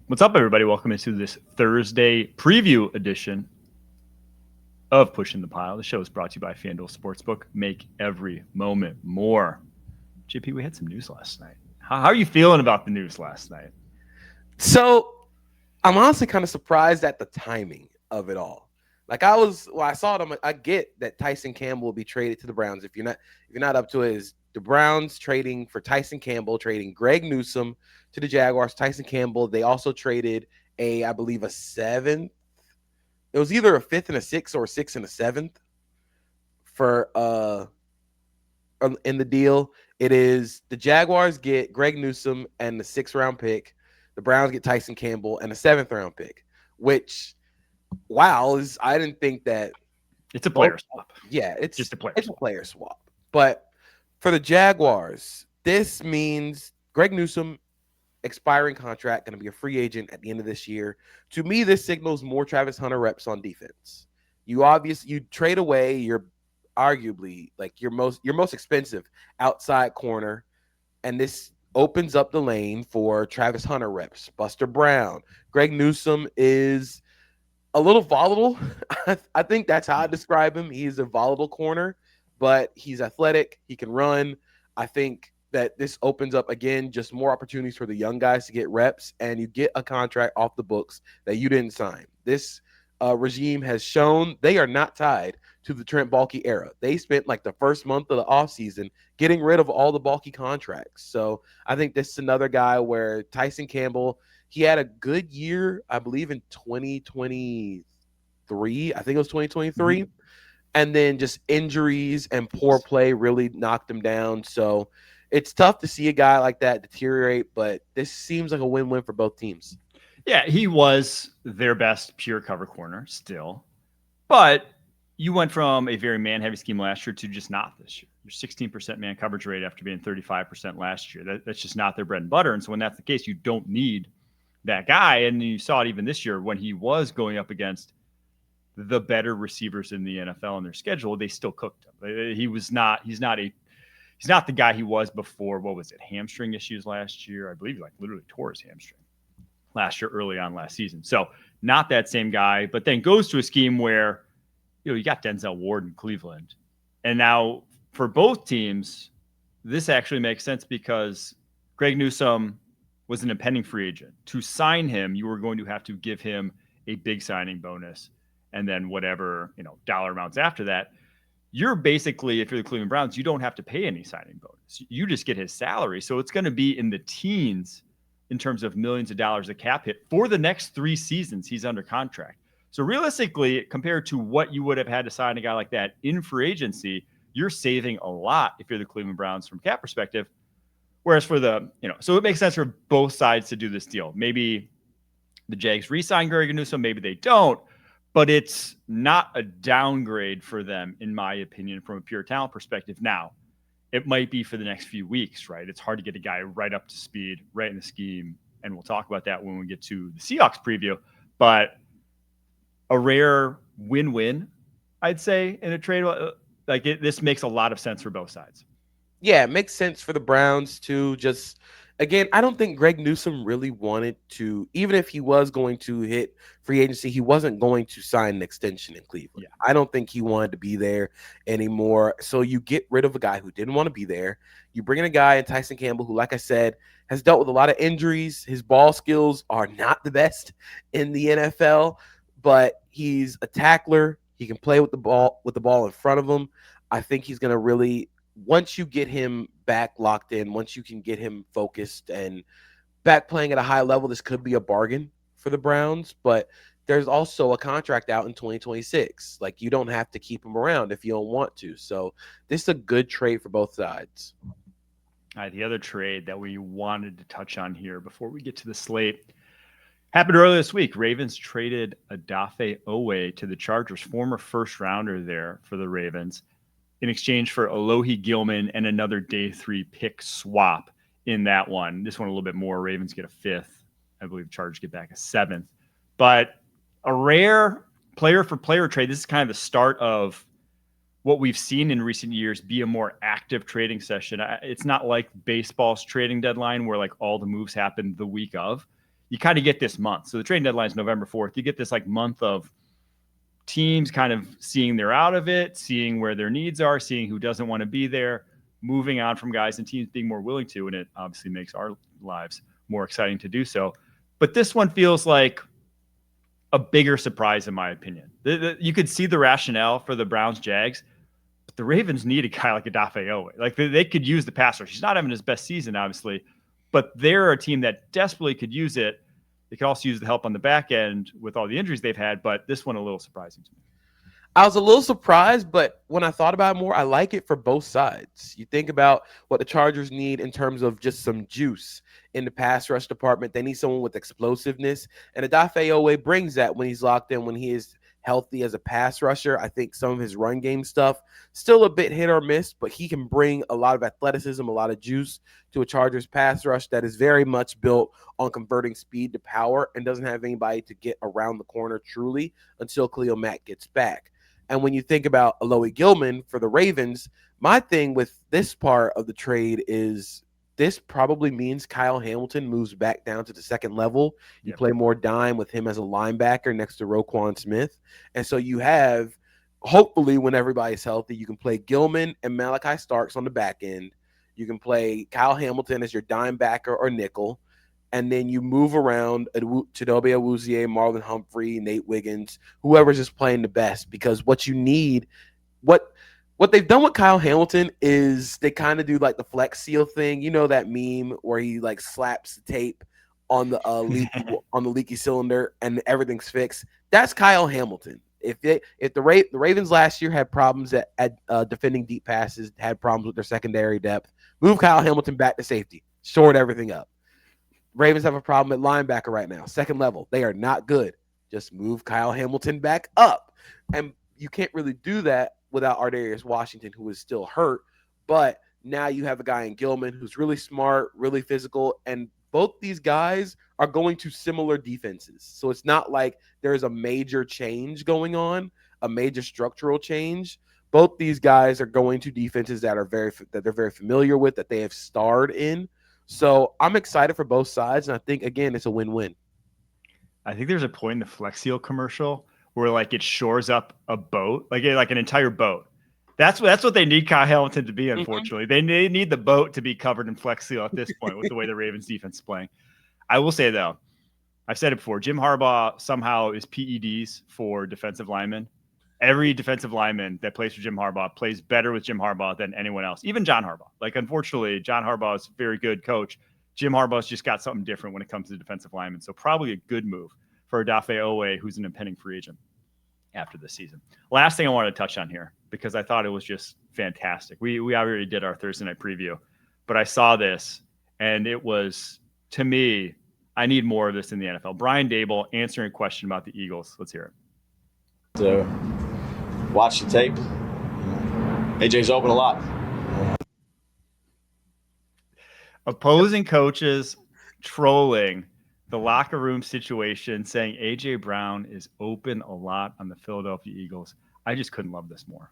What's up, everybody? Welcome into this Thursday preview edition of Pushing the Pile. The show is brought to you by FanDuel Sportsbook. Make every moment more. JP, we had some news last night. How are you feeling about the news last night? So I'm honestly kind of surprised at the timing of it all. I saw it. I get that Tyson Campbell will be traded to the Browns. If you're not up to it, is the Browns trading for Tyson Campbell, trading Greg Newsome to the Jaguars. Tyson Campbell. They also traded I believe, a seventh. It was either a fifth and a sixth or a sixth and a seventh for in the deal. It is the Jaguars get Greg Newsome and the 6th round pick. The Browns get Tyson Campbell and a 7th round pick, which, I didn't think that. It's a player swap. Yeah, it's just a player swap. A player swap. But for the Jaguars, this means Greg Newsome, expiring contract, going to be a free agent at the end of this year. To me, this signals more Travis Hunter reps on defense. You trade away your arguably like your most expensive outside corner, and this opens up the lane for Travis Hunter reps. Buster Brown. Greg Newsome is a little volatile. I think that's how I describe him. He's a volatile corner, but he's athletic. He can run. I think that this opens up, again, just more opportunities for the young guys to get reps, and you get a contract off the books that you didn't sign. This regime has shown they are not tied to the Trent Baalke era. They spent like the first month of the offseason getting rid of all the Baalke contracts. So I think this is another guy where Tyson Campbell, he had a good year, I believe, in 2023. I think it was 2023. Mm-hmm. And then just injuries and poor play really knocked him down. So it's tough to see a guy like that deteriorate, but this seems like a win-win for both teams. Yeah, he was their best pure cover corner still. But you went from a very man-heavy scheme last year to just not this year. You're 16% man coverage rate after being 35% last year. That's just not their bread and butter. And so when that's the case, you don't need that guy. And you saw it even this year when he was going up against the better receivers in the NFL in their schedule, they still cooked him. He's not the guy he was before. What was it? Hamstring issues last year. I believe he literally tore his hamstring last year, early on last season. So not that same guy, but then goes to a scheme where, you got Denzel Ward in Cleveland. And now for both teams, this actually makes sense because Greg Newsome was an impending free agent. To sign him, you were going to have to give him a big signing bonus and then whatever, dollar amounts after that. You're basically, if you're the Cleveland Browns, you don't have to pay any signing bonus. You just get his salary. So it's going to be in the teens in terms of millions of dollars of cap hit for the next 3 seasons he's under contract. So realistically, compared to what you would have had to sign a guy like that in free agency, you're saving a lot if you're the Cleveland Browns from cap perspective. Whereas for so it makes sense for both sides to do this deal. Maybe the Jags re-sign Greg Newsome, maybe they don't. But it's not a downgrade for them, in my opinion, from a pure talent perspective. Now, it might be for the next few weeks, right? It's hard to get a guy right up to speed, right in the scheme, and we'll talk about that when we get to the Seahawks preview. But a rare win-win, I'd say, in a trade. This makes a lot of sense for both sides. Yeah, it makes sense for the Browns to just, again, I don't think Greg Newsome really wanted to, even if he was going to hit free agency, he wasn't going to sign an extension in Cleveland. Yeah. I don't think he wanted to be there anymore. So you get rid of a guy who didn't want to be there. You bring in a guy in Tyson Campbell who, like I said, has dealt with a lot of injuries. His ball skills are not the best in the NFL, but he's a tackler. He can play with the ball in front of him. I think he's going to really, once you get him back locked in, once you can get him focused and back playing at a high level, this could be a bargain for the Browns. But there's also a contract out in 2026. Like, you don't have to keep him around if you don't want to. So this is a good trade for both sides. All right, the other trade that we wanted to touch on here before we get to the slate happened earlier this week. Ravens traded Odafe Oweh to the Chargers, former first rounder there for the Ravens, in exchange for Alohi Gilman and another day 3 pick swap in that one. This one a little bit more. Ravens get a 5th. I believe Chargers get back a 7th. But a rare player-for-player trade. This is kind of the start of what we've seen in recent years be a more active trading session. It's not like baseball's trading deadline where all the moves happen the week of. you kind of get this month. So the trading deadline is November 4th. You get this like month of teams kind of seeing they're out of it, seeing where their needs are, seeing who doesn't want to be there, moving on from guys, and teams being more willing to. And it obviously makes our lives more exciting to do so. But this one feels like a bigger surprise, in my opinion. You could see the rationale for the Browns-Jags, but the Ravens need a guy like Odafe Oweh. Like they could use the pass rush. He's not having his best season, obviously, but they're a team that desperately could use it. They could also use the help on the back end with all the injuries they've had, but this one a little surprising to me. I was a little surprised, but when I thought about it more, I like it for both sides. You think about what the Chargers need in terms of just some juice in the pass rush department. They need someone with explosiveness, and Odafe Oweh brings that when he's locked in, when he is healthy as a pass rusher. I think some of his run game stuff still a bit hit or miss, but he can bring a lot of athleticism, a lot of juice to a Chargers pass rush that is very much built on converting speed to power and doesn't have anybody to get around the corner truly until Khalil Mack gets back. And when you think about Alohi Gilman for the Ravens, my thing with this part of the trade is this probably means Kyle Hamilton moves back down to the second level. You play more dime with him as a linebacker next to Roquan Smith. And so you have, hopefully, when everybody's healthy, you can play Gilman and Malachi Starks on the back end. You can play Kyle Hamilton as your dime backer or nickel. And then you move around Chidobe Awuzie, Marlon Humphrey, Nate Wiggins, whoever's just playing the best. Because what you need, what they've done with Kyle Hamilton is they kind of do like the Flex Seal thing. You know that meme where he like slaps the tape on the on the leaky cylinder and everything's fixed. That's Kyle Hamilton. If the Ravens last year had problems at defending deep passes, had problems with their secondary depth, move Kyle Hamilton back to safety, shored everything up. Ravens have a problem at linebacker right now, second level. They are not good. Just move Kyle Hamilton back up. And you can't really do that without Ardarius Washington, who is still hurt. But now you have a guy in Gilman who's really smart, really physical, and both these guys are going to similar defenses. So it's not like there's a major change going on, a major structural change. Both these guys are going to defenses that they're very familiar with, that they have starred in. So I'm excited for both sides, and I think, again, it's a win-win. I think there's a point in the Flex Seal commercial where like it shores up a boat, like an entire boat. That's what they need Kyle Hamilton to be, unfortunately. They need the boat to be covered in Flex Seal at this point with the way the Ravens defense is playing. I will say, though, I've said it before, Jim Harbaugh somehow is PEDs for defensive linemen. Every defensive lineman that plays for Jim Harbaugh plays better with Jim Harbaugh than anyone else, even John Harbaugh. Like, unfortunately, John Harbaugh is a very good coach. Jim Harbaugh's just got something different when it comes to defensive linemen. So probably a good move for Odafe Oweh, who's an impending free agent after this season. Last thing I wanted to touch on here, because I thought it was just fantastic. We already did our Thursday night preview, but I saw this, and it was, to me, I need more of this in the NFL. Brian Daboll answering a question about the Eagles. Let's hear it. So, watch the tape. AJ's open a lot. Opposing coaches trolling the locker room situation, saying AJ Brown is open a lot on the Philadelphia Eagles. I just couldn't love this more.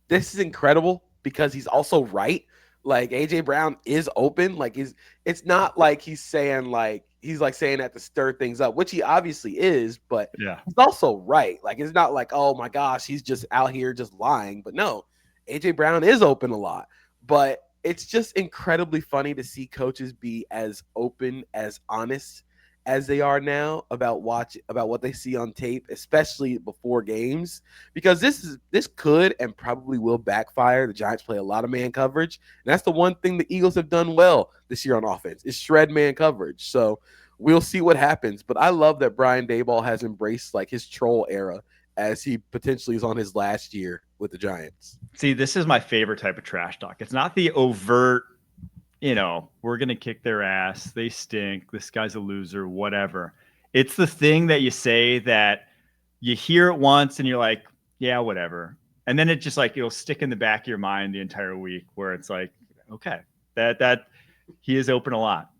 This is incredible because he's also right. Like, AJ Brown is open. Like, it's not like he's saying that to stir things up, which he obviously is, but yeah, he's also right. Like, it's not like, oh my gosh, he's just out here just lying. But no, AJ Brown is open a lot. But it's just incredibly funny to see coaches be as open, as honest as they are now about what they see on tape, especially before games, because this could and probably will backfire. The Giants play a lot of man coverage, and that's the one thing the Eagles have done well this year on offense is shred man coverage. So we'll see what happens. But I love that Brian Daboll has embraced like his troll era as he potentially is on his last year with the Giants. See, this is my favorite type of trash talk. It's not the overt, we're going to kick their ass, they stink, this guy's a loser, whatever. It's the thing that you say that you hear it once and you're like, yeah, whatever. And then it just like, it'll stick in the back of your mind the entire week where it's like, okay, that he is open a lot.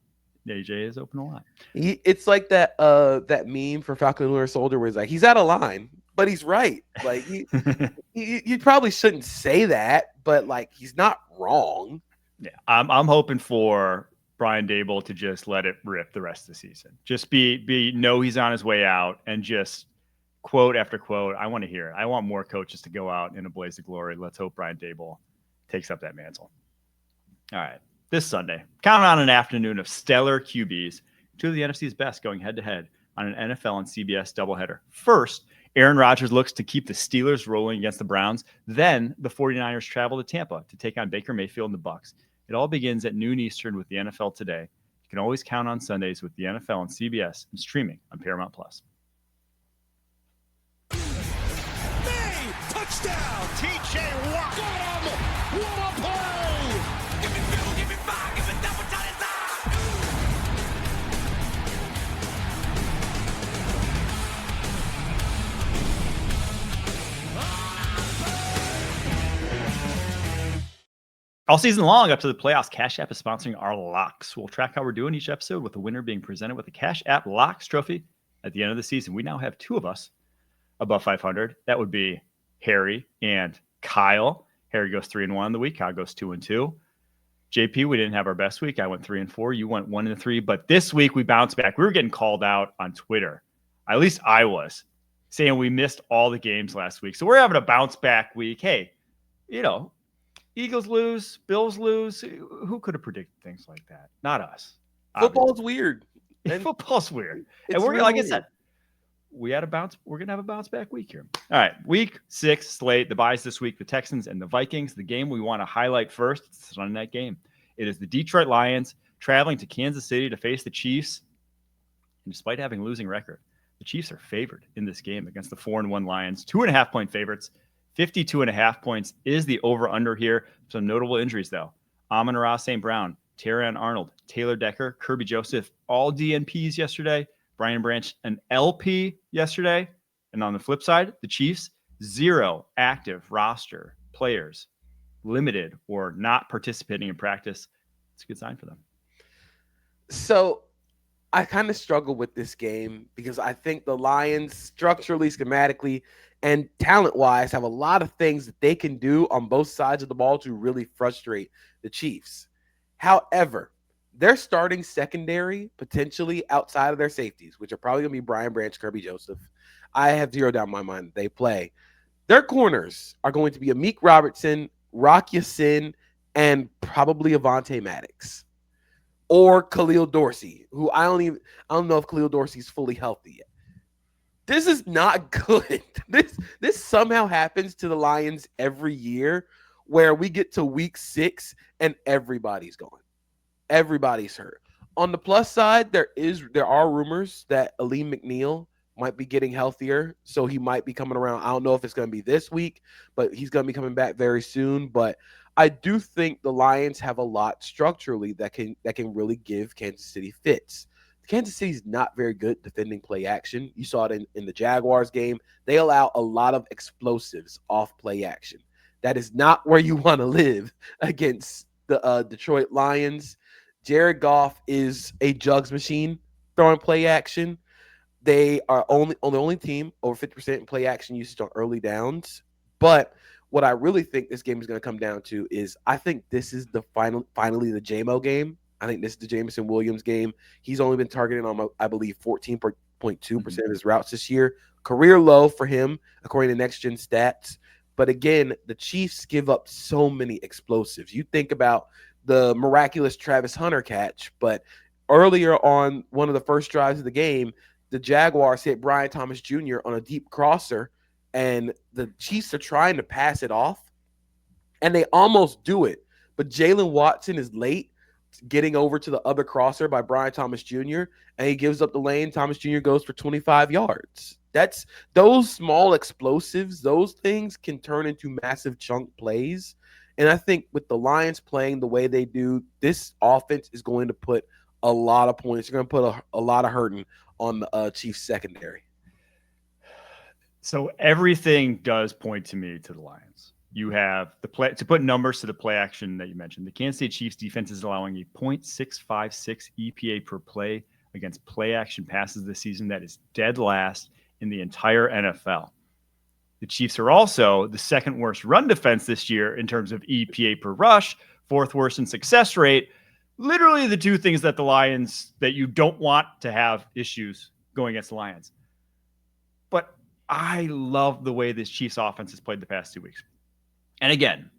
AJ is open a lot. It's like that meme for Falcon and Winter Soldier where he's like, he's out of line, but he's right. Like you probably shouldn't say that, but like he's not wrong. Yeah, I'm hoping for Brian Daboll to just let it rip the rest of the season. Just know he's on his way out, and just quote after quote. I want to hear it. I want more coaches to go out in a blaze of glory. Let's hope Brian Daboll takes up that mantle. All right. This Sunday, count on an afternoon of stellar QBs, two of the NFC's best going head-to-head on an NFL and CBS doubleheader. First, Aaron Rodgers looks to keep the Steelers rolling against the Browns. Then the 49ers travel to Tampa to take on Baker Mayfield and the Bucs. It all begins at noon Eastern with the NFL Today. You can always count on Sundays with the NFL and CBS and streaming on Paramount+. Touchdown! TJ Watt! Got him! What a play! Give me Bill, give me five, give me double time! All season long, up to the playoffs, Cash App is sponsoring our locks. We'll track how we're doing each episode, with the winner being presented with the Cash App Locks trophy at the end of the season. We now have two of us above 500. That would be Harry and Kyle. Harry goes 3-1 the week. Kyle goes 2-2. JP, we didn't have our best week. I went 3-4. You went 1-3. But this week we bounced back. We were getting called out on Twitter. At least I was, saying we missed all the games last week. So we're having a bounce back week. Hey, Eagles lose, Bills lose. Who could have predicted things like that? Not us. Football's weird. Football's weird. It's And we're really like I weird. said, we're gonna have a bounce back week here. All right, week 6 slate. The buys this week: the Texans and the Vikings. The game we want to highlight first, it's a Sunday night game. It is the Detroit Lions traveling to Kansas City to face the Chiefs. And despite having a losing record, the Chiefs are favored in this game against the 4-1 Lions. 2.5-point favorites. 52.5 points is the over-under here. Some notable injuries, though. Amon-Ra St. Brown, Terrion Arnold, Taylor Decker, Kirby Joseph, all DNPs yesterday. Brian Branch, an LP yesterday. And on the flip side, the Chiefs, 0 active roster players, limited or not participating in practice. It's a good sign for them. So I kind of struggle with this game because I think the Lions structurally, schematically, and talent-wise have a lot of things that they can do on both sides of the ball to really frustrate the Chiefs. However, their starting secondary, potentially outside of their safeties, which are probably going to be Brian Branch, Kirby Joseph, I have zeroed down my mind that they play. Their corners are going to be Amik Robertson, Rock Ya-Sin, and probably Avonte Maddox. Or Khalil Dorsey, who I don't know if Khalil Dorsey's fully healthy yet. This is not good. This somehow happens to the Lions every year, where we get to week 6 and everybody's gone. Everybody's hurt. On the plus side, there are rumors that Aleem McNeil might be getting healthier, so he might be coming around. I don't know if it's going to be this week, but he's going to be coming back very soon. But I do think the Lions have a lot structurally that can really give Kansas City fits. Kansas City's not very good defending play action. You saw it in the Jaguars game. They allow a lot of explosives off play action. That is not where you want to live against the Detroit Lions. Jared Goff is a jugs machine throwing play action. They are the only team over 50% in play action usage on early downs. But what I really think this game is going to come down to is I think this is finally the JMO game. I think this is the Jameson Williams game. He's only been targeted on, I believe, 14.2% of his routes this year. Career low for him, according to Next Gen Stats. But again, the Chiefs give up so many explosives. You think about the miraculous Travis Hunter catch, but earlier on one of the first drives of the game, the Jaguars hit Brian Thomas Jr. on a deep crosser, and the Chiefs are trying to pass it off, and they almost do it. But Jalen Watson is late getting over to the other crosser by Brian Thomas Jr., and he gives up the lane. Thomas Jr. goes for 25 yards. That's those small explosives, those things can turn into massive chunk plays. And I think with the Lions playing the way they do, this offense is going to put a lot of points. They're going to put a lot of hurting on the Chiefs secondary. So everything does point to me to the Lions. You have the play to put numbers to the play action that you mentioned. The Kansas City Chiefs defense is allowing a 0.656 EPA per play against play action passes this season. That is dead last in the entire NFL. The Chiefs are also the second worst run defense this year in terms of EPA per rush, fourth worst in success rate. literally the two things that the Lions, that you don't want to have issues going against the Lions. But I love the way this Chiefs offense has played the past 2 weeks. And again,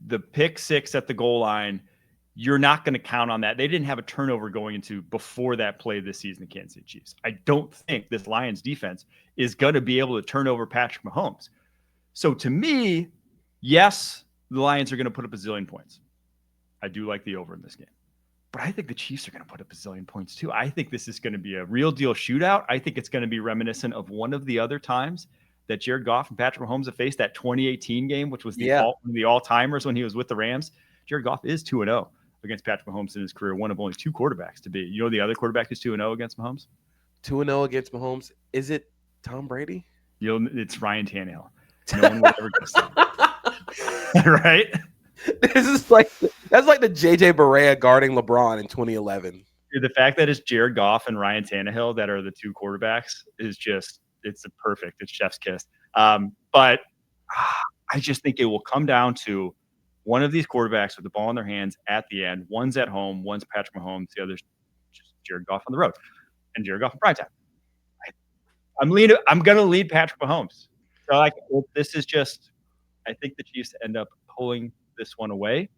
the pick six at the goal line, you're not going to count on that. They didn't have a turnover going into before that play this season, the Kansas City Chiefs. I don't think this Lions defense is going to be able to turn over Patrick Mahomes. So to me, yes, the Lions are going to put up a zillion points. I do like the over in this game. But I think the Chiefs are going to put up a zillion points too. I think this is going to be a real deal shootout. I think it's going to be reminiscent of one of the other times that Jared Goff and Patrick Mahomes have faced, that 2018 game, which was the all-timers when he was with the Rams. Jared Goff is 2-0 against Patrick Mahomes in his career, one of only two quarterbacks to be. You know the other quarterback who's 2-0 against Mahomes? 2-0 against Mahomes. Is it Tom Brady? It's Ryan Tannehill. No one will ever guess that. Right? This is like that's like the JJ Barea guarding LeBron in 2011. The fact that it's Jared Goff and Ryan Tannehill that are the two quarterbacks is just it's chef's kiss. But I just think it will come down to one of these quarterbacks with the ball in their hands at the end. One's at home, one's Patrick Mahomes, the other's just Jared Goff on the road, and Jared Goff in prime time. I'm going to lead Patrick Mahomes. So this is just, I think the Chiefs end up pulling this one away.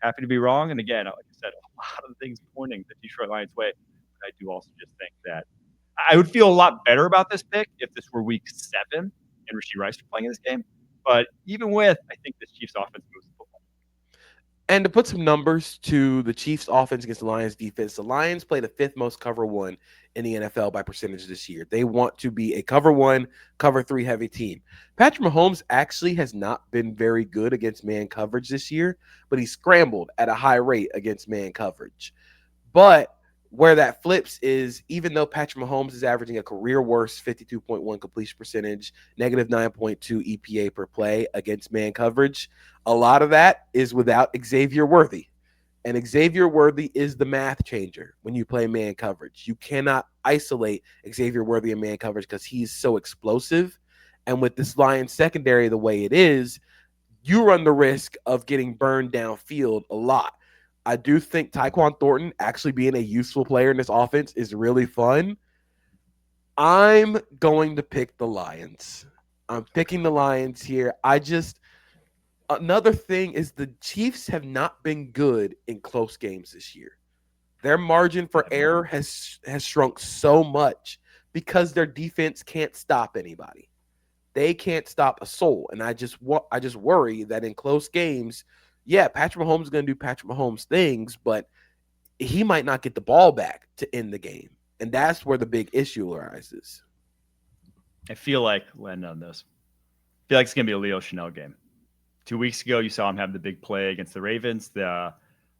Happy to be wrong. And again, like I said, a lot of things pointing the Detroit Lions way. But I do also just think that I would feel a lot better about this pick if this were week 7 and Rashee Rice were playing in this game. But even with, I think this Chiefs offense moves the football. And to put some numbers to the Chiefs offense against the Lions defense, the Lions play the 5th most cover 1 in the NFL by percentage this year. They want to be a cover 1, cover 3 heavy team. Patrick Mahomes actually has not been very good against man coverage this year, but he scrambled at a high rate against man coverage. But where that flips is even though Patrick Mahomes is averaging a career worst 52.1 completion percentage, negative 9.2 EPA per play against man coverage, a lot of that is without Xavier Worthy. And Xavier Worthy is the math changer when you play man coverage. You cannot isolate Xavier Worthy in man coverage because he's so explosive. And with this Lions secondary the way it is, you run the risk of getting burned downfield a lot. I do think Tyquan Thornton actually being a useful player in this offense is really fun. I'm going to pick the Lions. I'm picking the Lions here. Another thing is the Chiefs have not been good in close games this year. Their margin for error has shrunk so much because their defense can't stop anybody. They can't stop a soul. And I just worry that in close games, yeah, Patrick Mahomes is going to do Patrick Mahomes things, but he might not get the ball back to end the game. And that's where the big issue arises. I feel like, landing on this, I feel like it's going to be a Leo Chanel game. 2 weeks ago, you saw him have the big play against the Ravens. The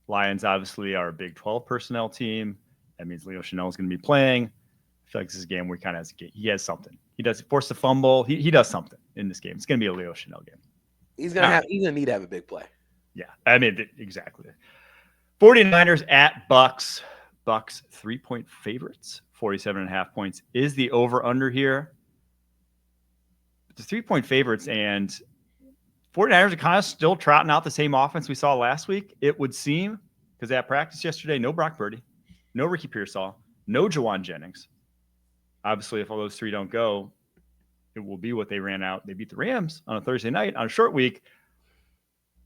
Lions obviously are a Big 12 personnel team. That means Leo Chanel is going to be playing. I feel like this is a game where he has something. He does force a fumble. He does something in this game. It's going to be a Leo Chanel game. He's going to need to have a big play. Yeah, I mean, exactly. 49ers at Bucks. Bucks 3-point favorites. 47.5 points is the over-under here. The 3-point favorites, and 49ers are kind of still trotting out the same offense we saw last week, it would seem, because at practice yesterday, no Brock Purdy, no Ricky Pearsall, no Jawan Jennings. Obviously, if all those three don't go, it will be what they ran out. They beat the Rams on a Thursday night on a short week.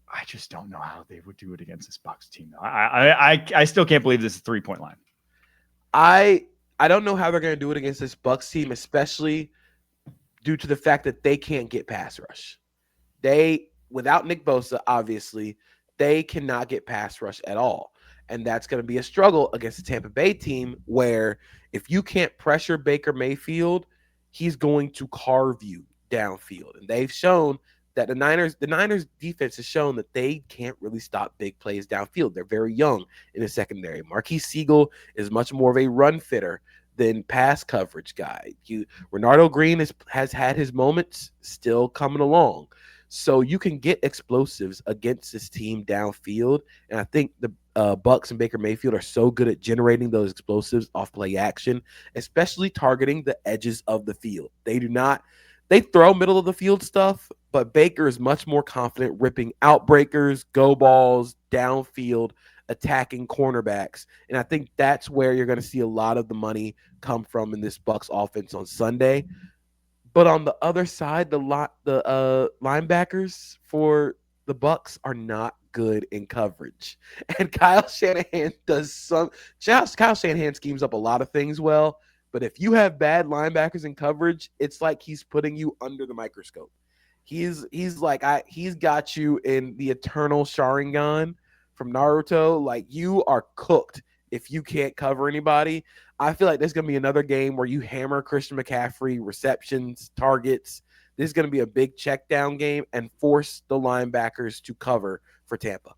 I just don't know how they would do it against this Bucs team. I still can't believe this is a 3-point line. I don't know how they're going to do it against this Bucs team, especially due to the fact that they can't get pass rush. Without Nick Bosa, obviously, they cannot get pass rush at all. And that's going to be a struggle against the Tampa Bay team where if you can't pressure Baker Mayfield, he's going to carve you downfield. And they've shown that the Niners defense has shown that they can't really stop big plays downfield. They're very young in the secondary. Marquise Siegel is much more of a run fitter than pass coverage guy. Renardo Green has had his moments, still coming along. So you can get explosives against this team downfield. And I think the Bucs and Baker Mayfield are so good at generating those explosives off play action, especially targeting the edges of the field. They throw middle of the field stuff, but Baker is much more confident ripping out breakers, go balls, downfield attacking cornerbacks. And I think that's where you're going to see a lot of the money come from in this Bucs offense on Sunday. But on the other side, the linebackers for the Bucs are not good in coverage. And Kyle Shanahan schemes up a lot of things well. But if you have bad linebackers in coverage, it's like he's putting you under the microscope. He's got you in the eternal Sharingan from Naruto. Like, you are cooked if you can't cover anybody. I feel like there's going to be another game where you hammer Christian McCaffrey, receptions, targets. This is going to be a big check down game and force the linebackers to cover for Tampa.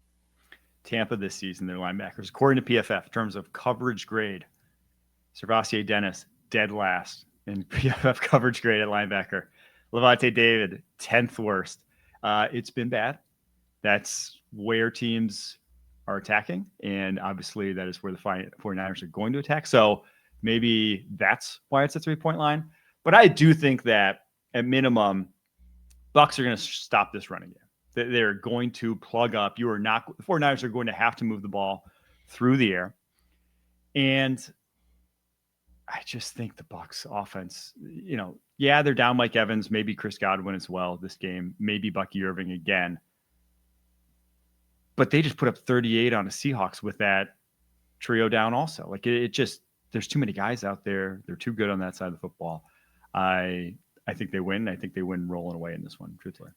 Tampa this season, their linebackers, according to PFF, in terms of coverage grade, Servassier Dennis, dead last in PFF coverage grade at linebacker. Levante David, 10th worst. It's been bad. That's where teams are attacking. And obviously that is where the 49ers are going to attack. So maybe that's why it's a 3-point line. But I do think that at minimum, Bucs are going to stop this running game. They're going to plug up. The 49ers are going to have to move the ball through the air. And I just think the Bucs offense, they're down Mike Evans, maybe Chris Godwin as well this game, maybe Bucky Irving again. But they just put up 38 on the Seahawks with that trio down also. Like, there's too many guys out there. They're too good on that side of the football. I think they win. I think they win rolling away in this one, truthfully.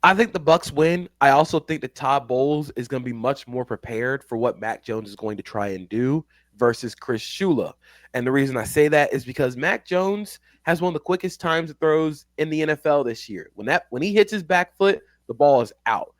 I think the Bucs win. I also think that Todd Bowles is going to be much more prepared for what Mac Jones is going to try and do versus Chris Shula. And the reason I say that is because Mac Jones has one of the quickest times of throws in the NFL this year. When he hits his back foot, the ball is out.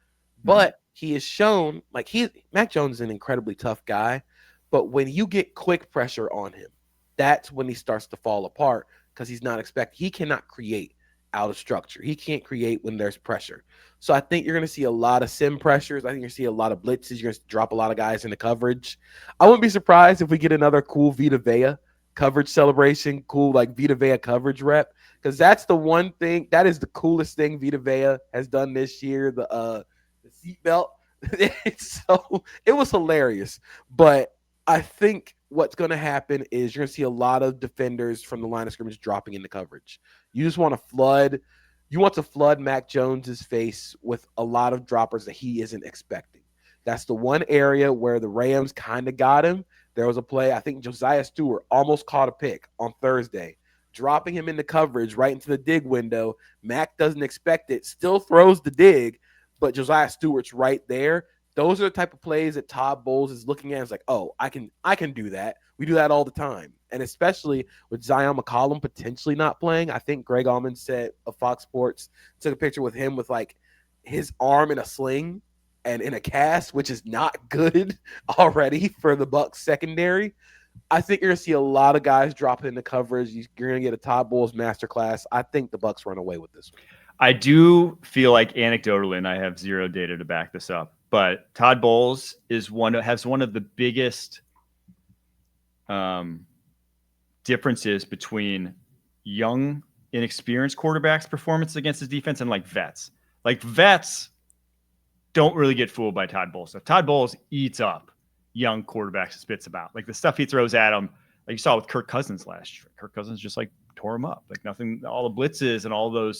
But he has shown, Mac Jones is an incredibly tough guy, but when you get quick pressure on him, that's when he starts to fall apart because he cannot create out of structure. He can't create when there's pressure. So I think you're going to see a lot of sim pressures. I think you're going to see a lot of blitzes. You're going to drop a lot of guys into coverage. I wouldn't be surprised if we get another cool Vita Vea coverage celebration, cool Vita Vea coverage rep, because that's the one thing, that is the coolest thing Vita Vea has done this year, the seatbelt. It was hilarious. But I think what's going to happen is you're going to see a lot of defenders from the line of scrimmage dropping into coverage. You want to flood Mac Jones's face with a lot of droppers that he isn't expecting. That's the one area where the Rams kind of got him. There was a play, I think Josiah Stewart almost caught a pick on Thursday, dropping him into coverage right into the dig window. Mac doesn't expect it, still throws the dig, but Josiah Stewart's right there. Those are the type of plays that Todd Bowles is looking at. It's like, oh, I can do that. We do that all the time. And especially with Zion McCollum potentially not playing, I think Greg Allman said of Fox Sports took a picture with him with his arm in a sling and in a cast, which is not good already for the Bucs secondary. I think you're going to see a lot of guys dropping into coverage. You're going to get a Todd Bowles masterclass. I think the Bucs run away with this one. I do feel like anecdotally, and I have zero data to back this up, but Todd Bowles has one of the biggest differences between young, inexperienced quarterbacks' performances against his defense and vets. Vets don't really get fooled by Todd Bowles. So Todd Bowles eats up young quarterbacks and spits about. The stuff he throws at him, like you saw with Kirk Cousins last year. Kirk Cousins just tore him up. Nothing, all the blitzes and all the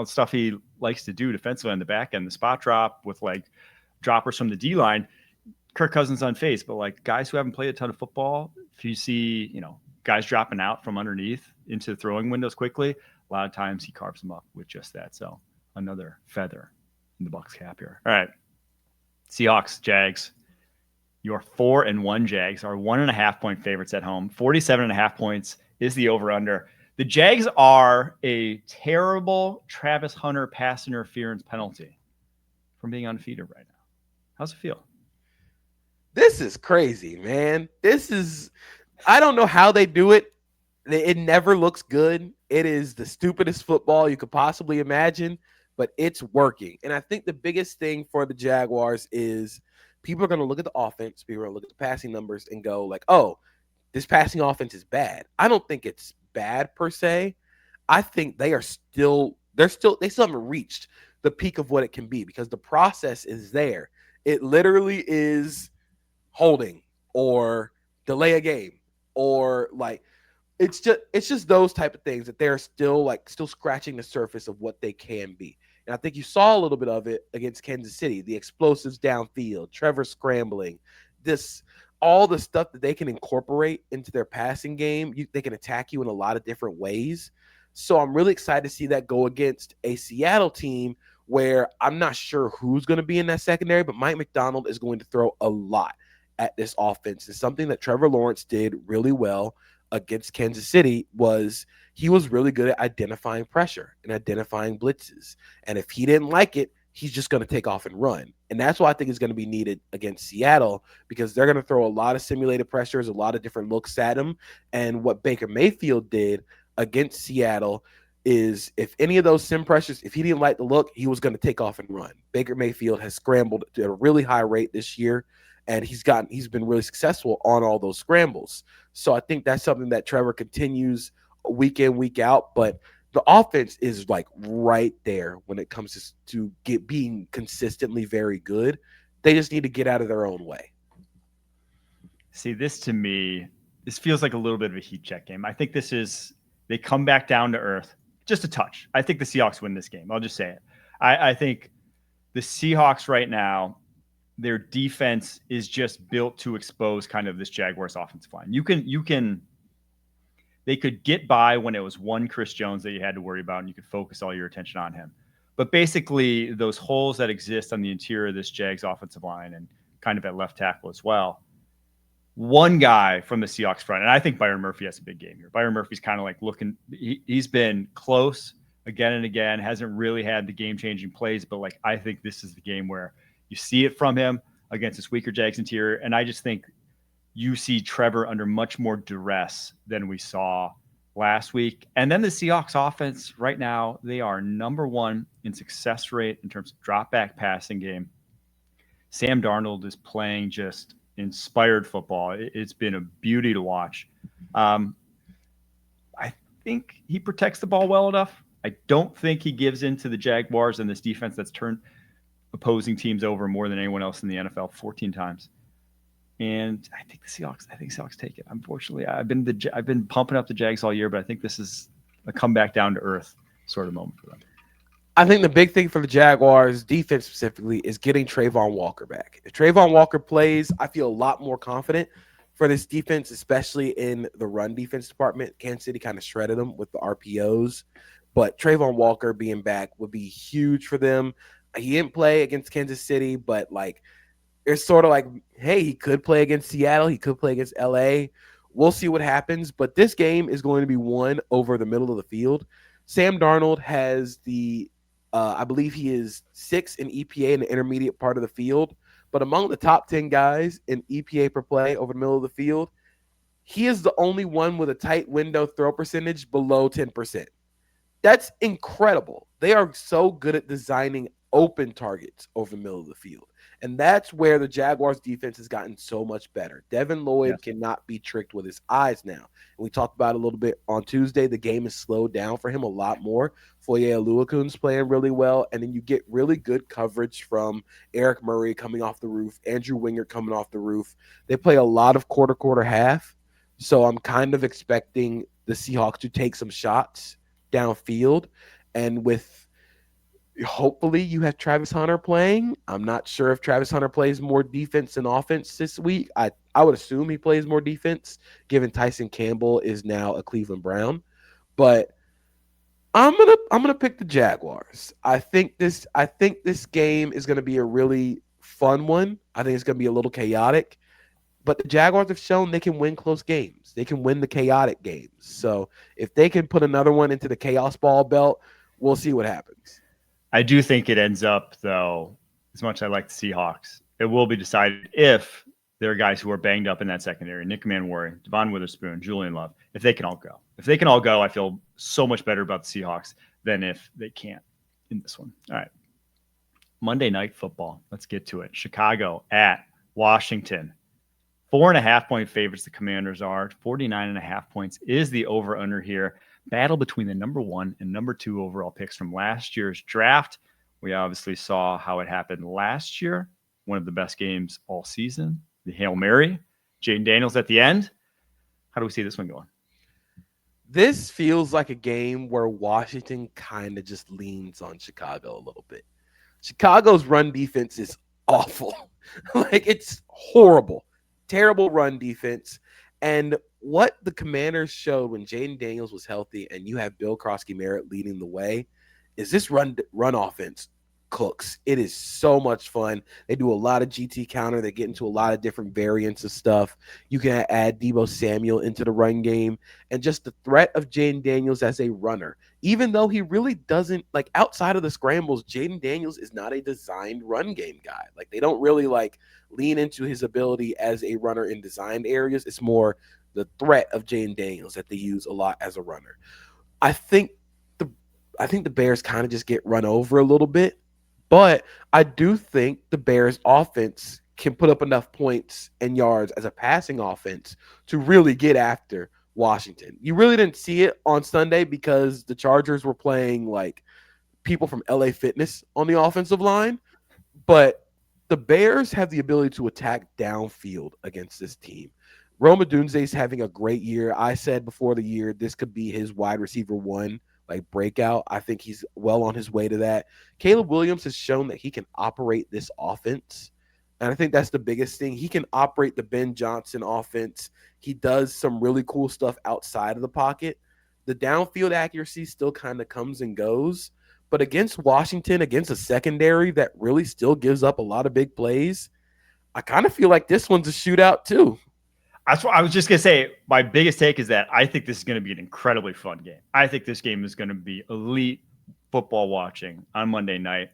stuff he likes to do defensively on the back end, the spot drop with droppers from the D line. Kirk Cousins unfazed, but guys who haven't played a ton of football, if you see, guys dropping out from underneath into the throwing windows quickly, a lot of times he carves them up with just that. So another feather in the Bucs cap here. All right. Seahawks, Jags. Your 4-1 Jags are 1.5 point favorites at home. 47.5 points is the over-under. The Jags are a terrible Travis Hunter pass interference penalty from being undefeated right now. How's it feel? This is crazy, man. I don't know how they do it. It never looks good. It is the stupidest football you could possibly imagine, but it's working. And I think the biggest thing for the Jaguars is people are going to look at the offense, people are going to look at the passing numbers and go oh, this passing offense is bad. I don't think it's bad per se. I think they still haven't reached the peak of what it can be because the process is there. It literally is holding or delay a game or like it's just those type of things that they're still scratching the surface of what they can be. And I think you saw a little bit of it against Kansas City, the explosives downfield, Trevor scrambling, all the stuff that they can incorporate into their passing game. They can attack you in a lot of different ways. So I'm really excited to see that go against a Seattle team where I'm not sure who's going to be in that secondary, but Mike McDonald is going to throw a lot at this offense. It's something that Trevor Lawrence did really well against Kansas City was he was really good at identifying pressure and identifying blitzes. And if he didn't like it, he's just going to take off and run. And that's what I think is going to be needed against Seattle because they're going to throw a lot of simulated pressures, a lot of different looks at him. And what Baker Mayfield did against Seattle is if any of those sim pressures, if he didn't like the look, he was going to take off and run. Baker Mayfield has scrambled at a really high rate this year, and he's been really successful on all those scrambles. So I think that's something that Trevor continues week in, week out. But the offense is like right there when it comes to being consistently very good. They just need to get out of their own way. See, this to me, this feels like a little bit of a heat check game. I think they come back down to earth just a touch. I think the Seahawks win this game. I'll just say it. I think the Seahawks right now, their defense is just built to expose kind of this Jaguars offensive line. They could get by when it was one Chris Jones that you had to worry about and you could focus all your attention on him. But basically those holes that exist on the interior of this Jags offensive line and kind of at left tackle as well, one guy from the Seahawks front, and I think Byron Murphy has a big game here. Byron Murphy's kind of like he's been close again and again, hasn't really had the game-changing plays, but like I think this is the game where you see it from him against this weaker Jags interior, and I just think you see Trevor under much more duress than we saw last week. And then the Seahawks offense right now, they are number one in success rate in terms of drop back passing game. Sam Darnold is playing just inspired football. It's been a beauty to watch. I think he protects the ball well enough. I don't think he gives in to the Jaguars and this defense that's turned opposing teams over more than anyone else in the NFL 14 times. And I think the Seahawks take it. Unfortunately, I've been pumping up the Jags all year, but I think this is a comeback down to earth sort of moment for them. I think the big thing for the Jaguars defense specifically is getting Trayvon Walker back. If Trayvon Walker plays, I feel a lot more confident for this defense, especially in the run defense department. Kansas City kind of shredded them with the RPOs, but Trayvon Walker being back would be huge for them. He didn't play against Kansas City, but like it's sort of like, hey, he could play against Seattle. He could play against LA. We'll see what happens. But this game is going to be won over the middle of the field. Sam Darnold has I believe he is 6th in EPA in the intermediate part of the field. But among the top 10 guys in EPA per play over the middle of the field, he is the only one with a tight window throw percentage below 10%. That's incredible. They are so good at designing open targets over the middle of the field. And that's where the Jaguars defense has gotten so much better. Devin Lloyd cannot be tricked with his eyes now. And we talked about it a little bit on Tuesday. The game has slowed down for him a lot more. Foye Oluokun's playing really well. And then you get really good coverage from Eric Murray coming off the roof, Andrew Wingert coming off the roof. They play a lot of quarter half. So I'm kind of expecting the Seahawks to take some shots downfield. And hopefully you have Travis Hunter playing. I'm not sure if Travis Hunter plays more defense than offense this week. I would assume he plays more defense, given Tyson Campbell is now a Cleveland Brown. But I'm gonna pick the Jaguars. I think this game is gonna be a really fun one. I think it's gonna be a little chaotic. But the Jaguars have shown they can win close games. They can win the chaotic games. So if they can put another one into the chaos ball belt, we'll see what happens. I do think it ends up, though, as much as I like the Seahawks, it will be decided if there are guys who are banged up in that secondary. Nick Manwari, Devon Witherspoon, Julian Love, if they can all go. If they can all go, I feel so much better about the Seahawks than if they can't in this one. All right. Monday Night Football. Let's get to it. Chicago at Washington. 4.5-point favorites the Commanders are. 49.5 points is the over-under here. Battle between the number 1 and number 2 overall picks from last year's draft. We obviously saw how it happened last year. One of the best games all season. the Hail Mary, Jaden Daniels at the end. How do we see this one going? This feels like a game where Washington kind of just leans on Chicago a little bit. Chicago's run defense is awful. Like, it's horrible. Terrible run defense. And what the Commanders showed when Jaden Daniels was healthy and you have Bill Krosky-Merritt leading the way is this run offense cooks. It is so much fun. They do a lot of GT counter. They get into a lot of different variants of stuff. You can add Deebo Samuel into the run game, and just the threat of Jaden Daniels as a runner, even though he really doesn't, like, outside of the scrambles, Jaden Daniels is not a designed run game guy. Like, they don't really like lean into his ability as a runner in designed areas. It's more the threat of Jaden Daniels that they use a lot as a runner. I think the Bears kind of just get run over a little bit. But I do think the Bears offense can put up enough points and yards as a passing offense to really get after Washington. You really didn't see it on Sunday because the Chargers were playing like people from LA Fitness on the offensive line. But the Bears have the ability to attack downfield against this team. Rome Odunze's having a great year. I said before the year this could be his wide receiver one, like, breakout. I think he's well on his way to that. Caleb Williams has shown that he can operate this offense, and I think that's the biggest thing. He can operate the Ben Johnson offense. He does some really cool stuff outside of the pocket. The downfield accuracy still kind of comes and goes, but against Washington, against a secondary that really still gives up a lot of big plays, I kind of feel like this one's a shootout too. That's what I was just going to say. My biggest take is that I think this is going to be an incredibly fun game. I think this game is going to be elite football watching on Monday night.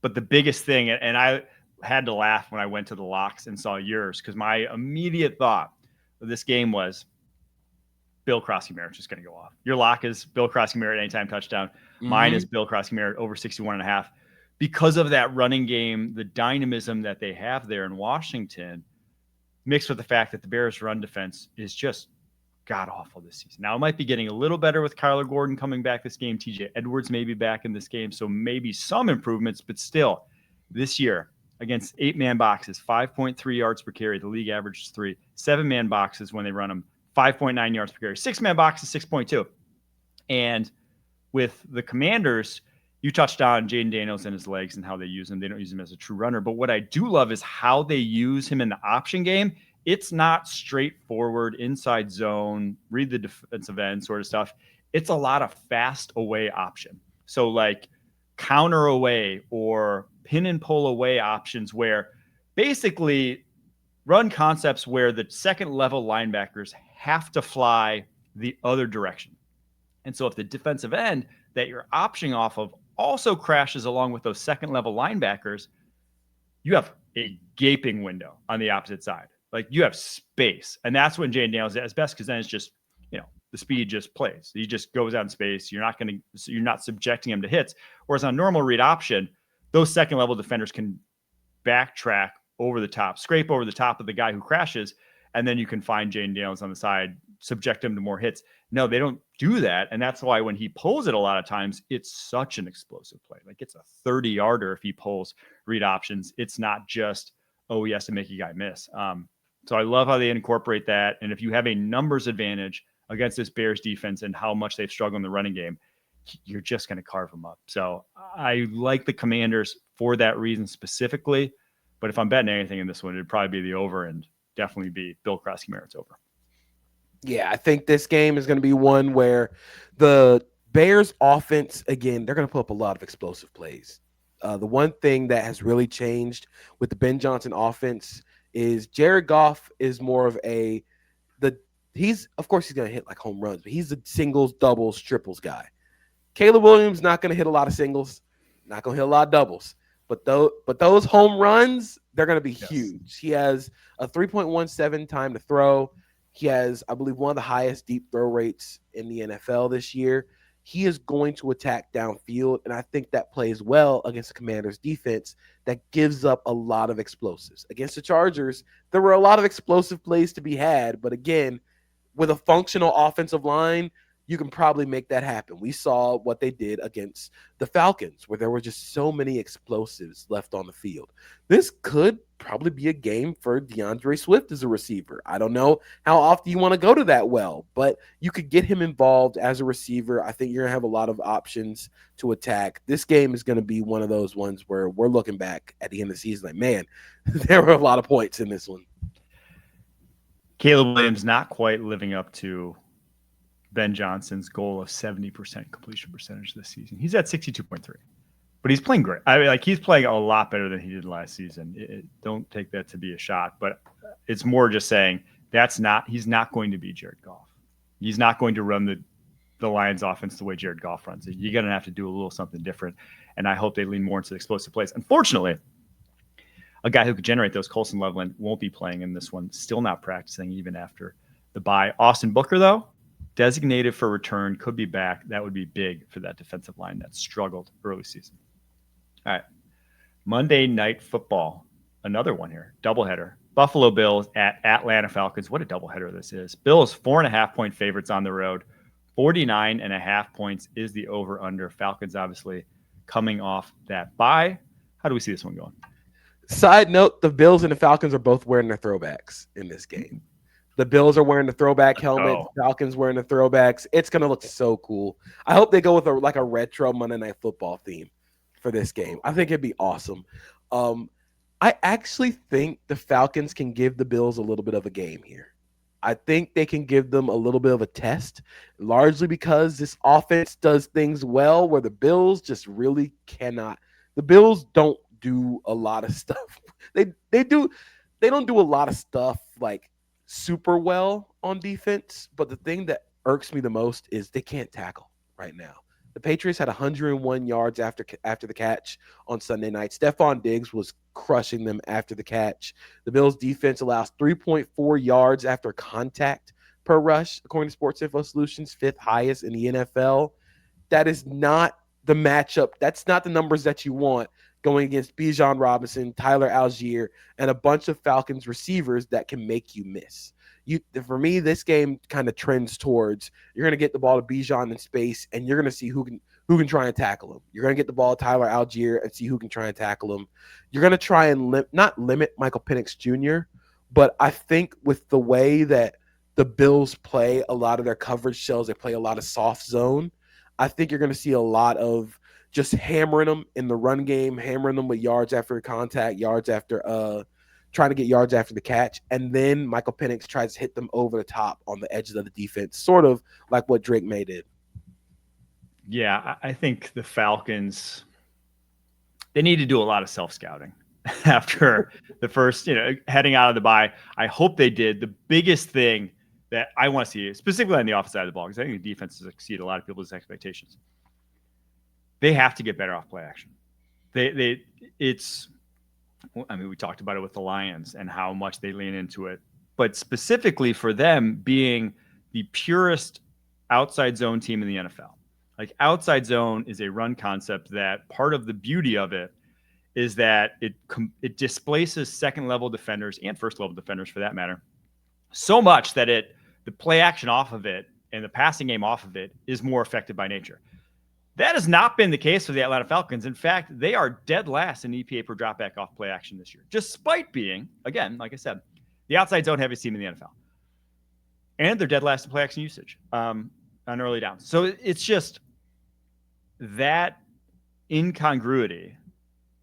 But the biggest thing, and I had to laugh when I went to the locks and saw yours, because my immediate thought of this game was Bill Krosky-Merritt's just going to go off. Your lock is Bill Krosky-Merritt anytime touchdown. Mine is Bill Krosky-Merritt over 61.5. Because of that running game, the dynamism that they have there in Washington, mixed with the fact that the Bears' run defense is just god-awful this season. Now, it might be getting a little better with Kyler Gordon coming back this game. TJ Edwards may be back in this game, so maybe some improvements, but still, this year, against 8-man boxes, 5.3 yards per carry. The league average is 3. 7-man boxes, when they run them, 5.9 yards per carry. 6-man boxes, 6.2. And with the Commanders, you touched on Jaden Daniels and his legs and how they use him. They don't use him as a true runner. But what I do love is how they use him in the option game. It's not straightforward, inside zone, read the defensive end sort of stuff. It's a lot of fast away option. So like counter away or pin and pull away options where basically run concepts where the second level linebackers have to fly the other direction. And so if the defensive end that you're optioning off of also crashes along with those second level linebackers, you have a gaping window on the opposite side. Like, you have space. And that's when Jaden Daniels is at his best, because then it's just, the speed just plays. He just goes out in space. You're not subjecting him to hits. Whereas on normal read option, those second level defenders can backtrack over the top, scrape over the top of the guy who crashes, and then you can find Jaden Daniels on the side, subject him to more hits. No, they don't do that. And that's why when he pulls it a lot of times, it's such an explosive play. Like, it's a 30-yarder if he pulls read options. It's not just, he has to make a guy miss. So I love how they incorporate that. And if you have a numbers advantage against this Bears defense and how much they've struggled in the running game, you're just going to carve them up. So I like the Commanders for that reason specifically. But if I'm betting anything in this one, it'd probably be the over and definitely be Bill Krosky-Merritt's over. Yeah, I think this game is going to be one where the Bears offense, again, they're going to put up a lot of explosive plays. The one thing that has really changed with the Ben Johnson offense is Jared Goff is more of of course he's going to hit like home runs, but he's a singles, doubles, triples guy. Caleb Williams not going to hit a lot of singles, not going to hit a lot of doubles, but those home runs, they're going to be huge. He has a 3.17 time to throw. He has, I believe, one of the highest deep throw rates in the NFL this year. He is going to attack downfield, and I think that plays well against the Commanders' defense that gives up a lot of explosives. Against the Chargers, there were a lot of explosive plays to be had, but again, with a functional offensive line, you can probably make that happen. We saw what they did against the Falcons, where there were just so many explosives left on the field. This could probably be a game for DeAndre Swift as a receiver. I don't know how often you want to go to that well, but you could get him involved as a receiver. I think you're going to have a lot of options to attack. This game is going to be one of those ones where we're looking back at the end of the season like, man, there were a lot of points in this one. Caleb Williams not quite living up to Ben Johnson's goal of 70% completion percentage this season. He's at 62.3. But he's playing great. I mean, like, he's playing a lot better than he did last season. Don't take that to be a shot, but it's more just saying he's not going to be Jared Goff. He's not going to run the Lions offense the way Jared Goff runs it. You're going to have to do a little something different, and I hope they lean more into the explosive plays. Unfortunately, a guy who could generate those, Colson Loveland, won't be playing in this one, still not practicing even after the bye. Austin Booker, though, designated for return, could be back. That would be big for that defensive line that struggled early season. All right. Monday Night Football. Another one here. Doubleheader. Buffalo Bills at Atlanta Falcons. What a doubleheader this is. Bills 4.5-point favorites on the road. 49.5 points is the over-under. Falcons obviously coming off that bye. How do we see this one going? Side note, the Bills and the Falcons are both wearing their throwbacks in this game. The Bills are wearing the throwback helmet. The Falcons wearing the throwbacks. It's going to look so cool. I hope they go with a retro Monday Night Football theme for this game. I think it'd be awesome. I actually think the Falcons can give the Bills a little bit of a game here. I think they can give them a little bit of a test, largely because this offense does things well where the Bills just really cannot. The Bills don't do a lot of stuff. They don't do a lot of stuff like super well on defense, but the thing that irks me the most is they can't tackle right now. The Patriots had 101 yards after the catch on Sunday night. Stephon Diggs was crushing them after the catch. The Bills' defense allows 3.4 yards after contact per rush, according to Sports Info Solutions, 5th highest in the NFL. That is not the matchup. That's not the numbers that you want going against Bijan Robinson, Tyler Algier, and a bunch of Falcons receivers that can make you miss. For me, this game kind of trends towards you're going to get the ball to Bijan in space, and you're going to see who can try and tackle him. You're going to get the ball to Tyler Algier and see who can try and tackle him. You're going to try and not limit Michael Penix Jr., but I think with the way that the Bills play a lot of their coverage shells, they play a lot of soft zone, I think you're going to see a lot of just hammering them in the run game, hammering them with yards after contact, yards after trying to get yards after the catch, and then Michael Penix tries to hit them over the top on the edges of the defense, sort of like what Drake May did. Yeah, I think the Falcons, they need to do a lot of self-scouting after the first, heading out of the bye. I hope they did. The biggest thing that I want to see, specifically on the offensive side of the ball, because I think the defense has exceeded a lot of people's expectations. They have to get better off play action. We talked about it with the Lions and how much they lean into it, but specifically for them being the purest outside zone team in the NFL. Like, outside zone is a run concept that part of the beauty of it is that it displaces second level defenders and first level defenders for that matter so much that the play action off of it and the passing game off of it is more effective by nature. That has not been the case for the Atlanta Falcons. In fact, they are dead last in EPA per dropback off play action this year, despite being, again, like I said, the outside zone heaviest team in the NFL. And they're dead last in play action usage on early downs. So it's just that incongruity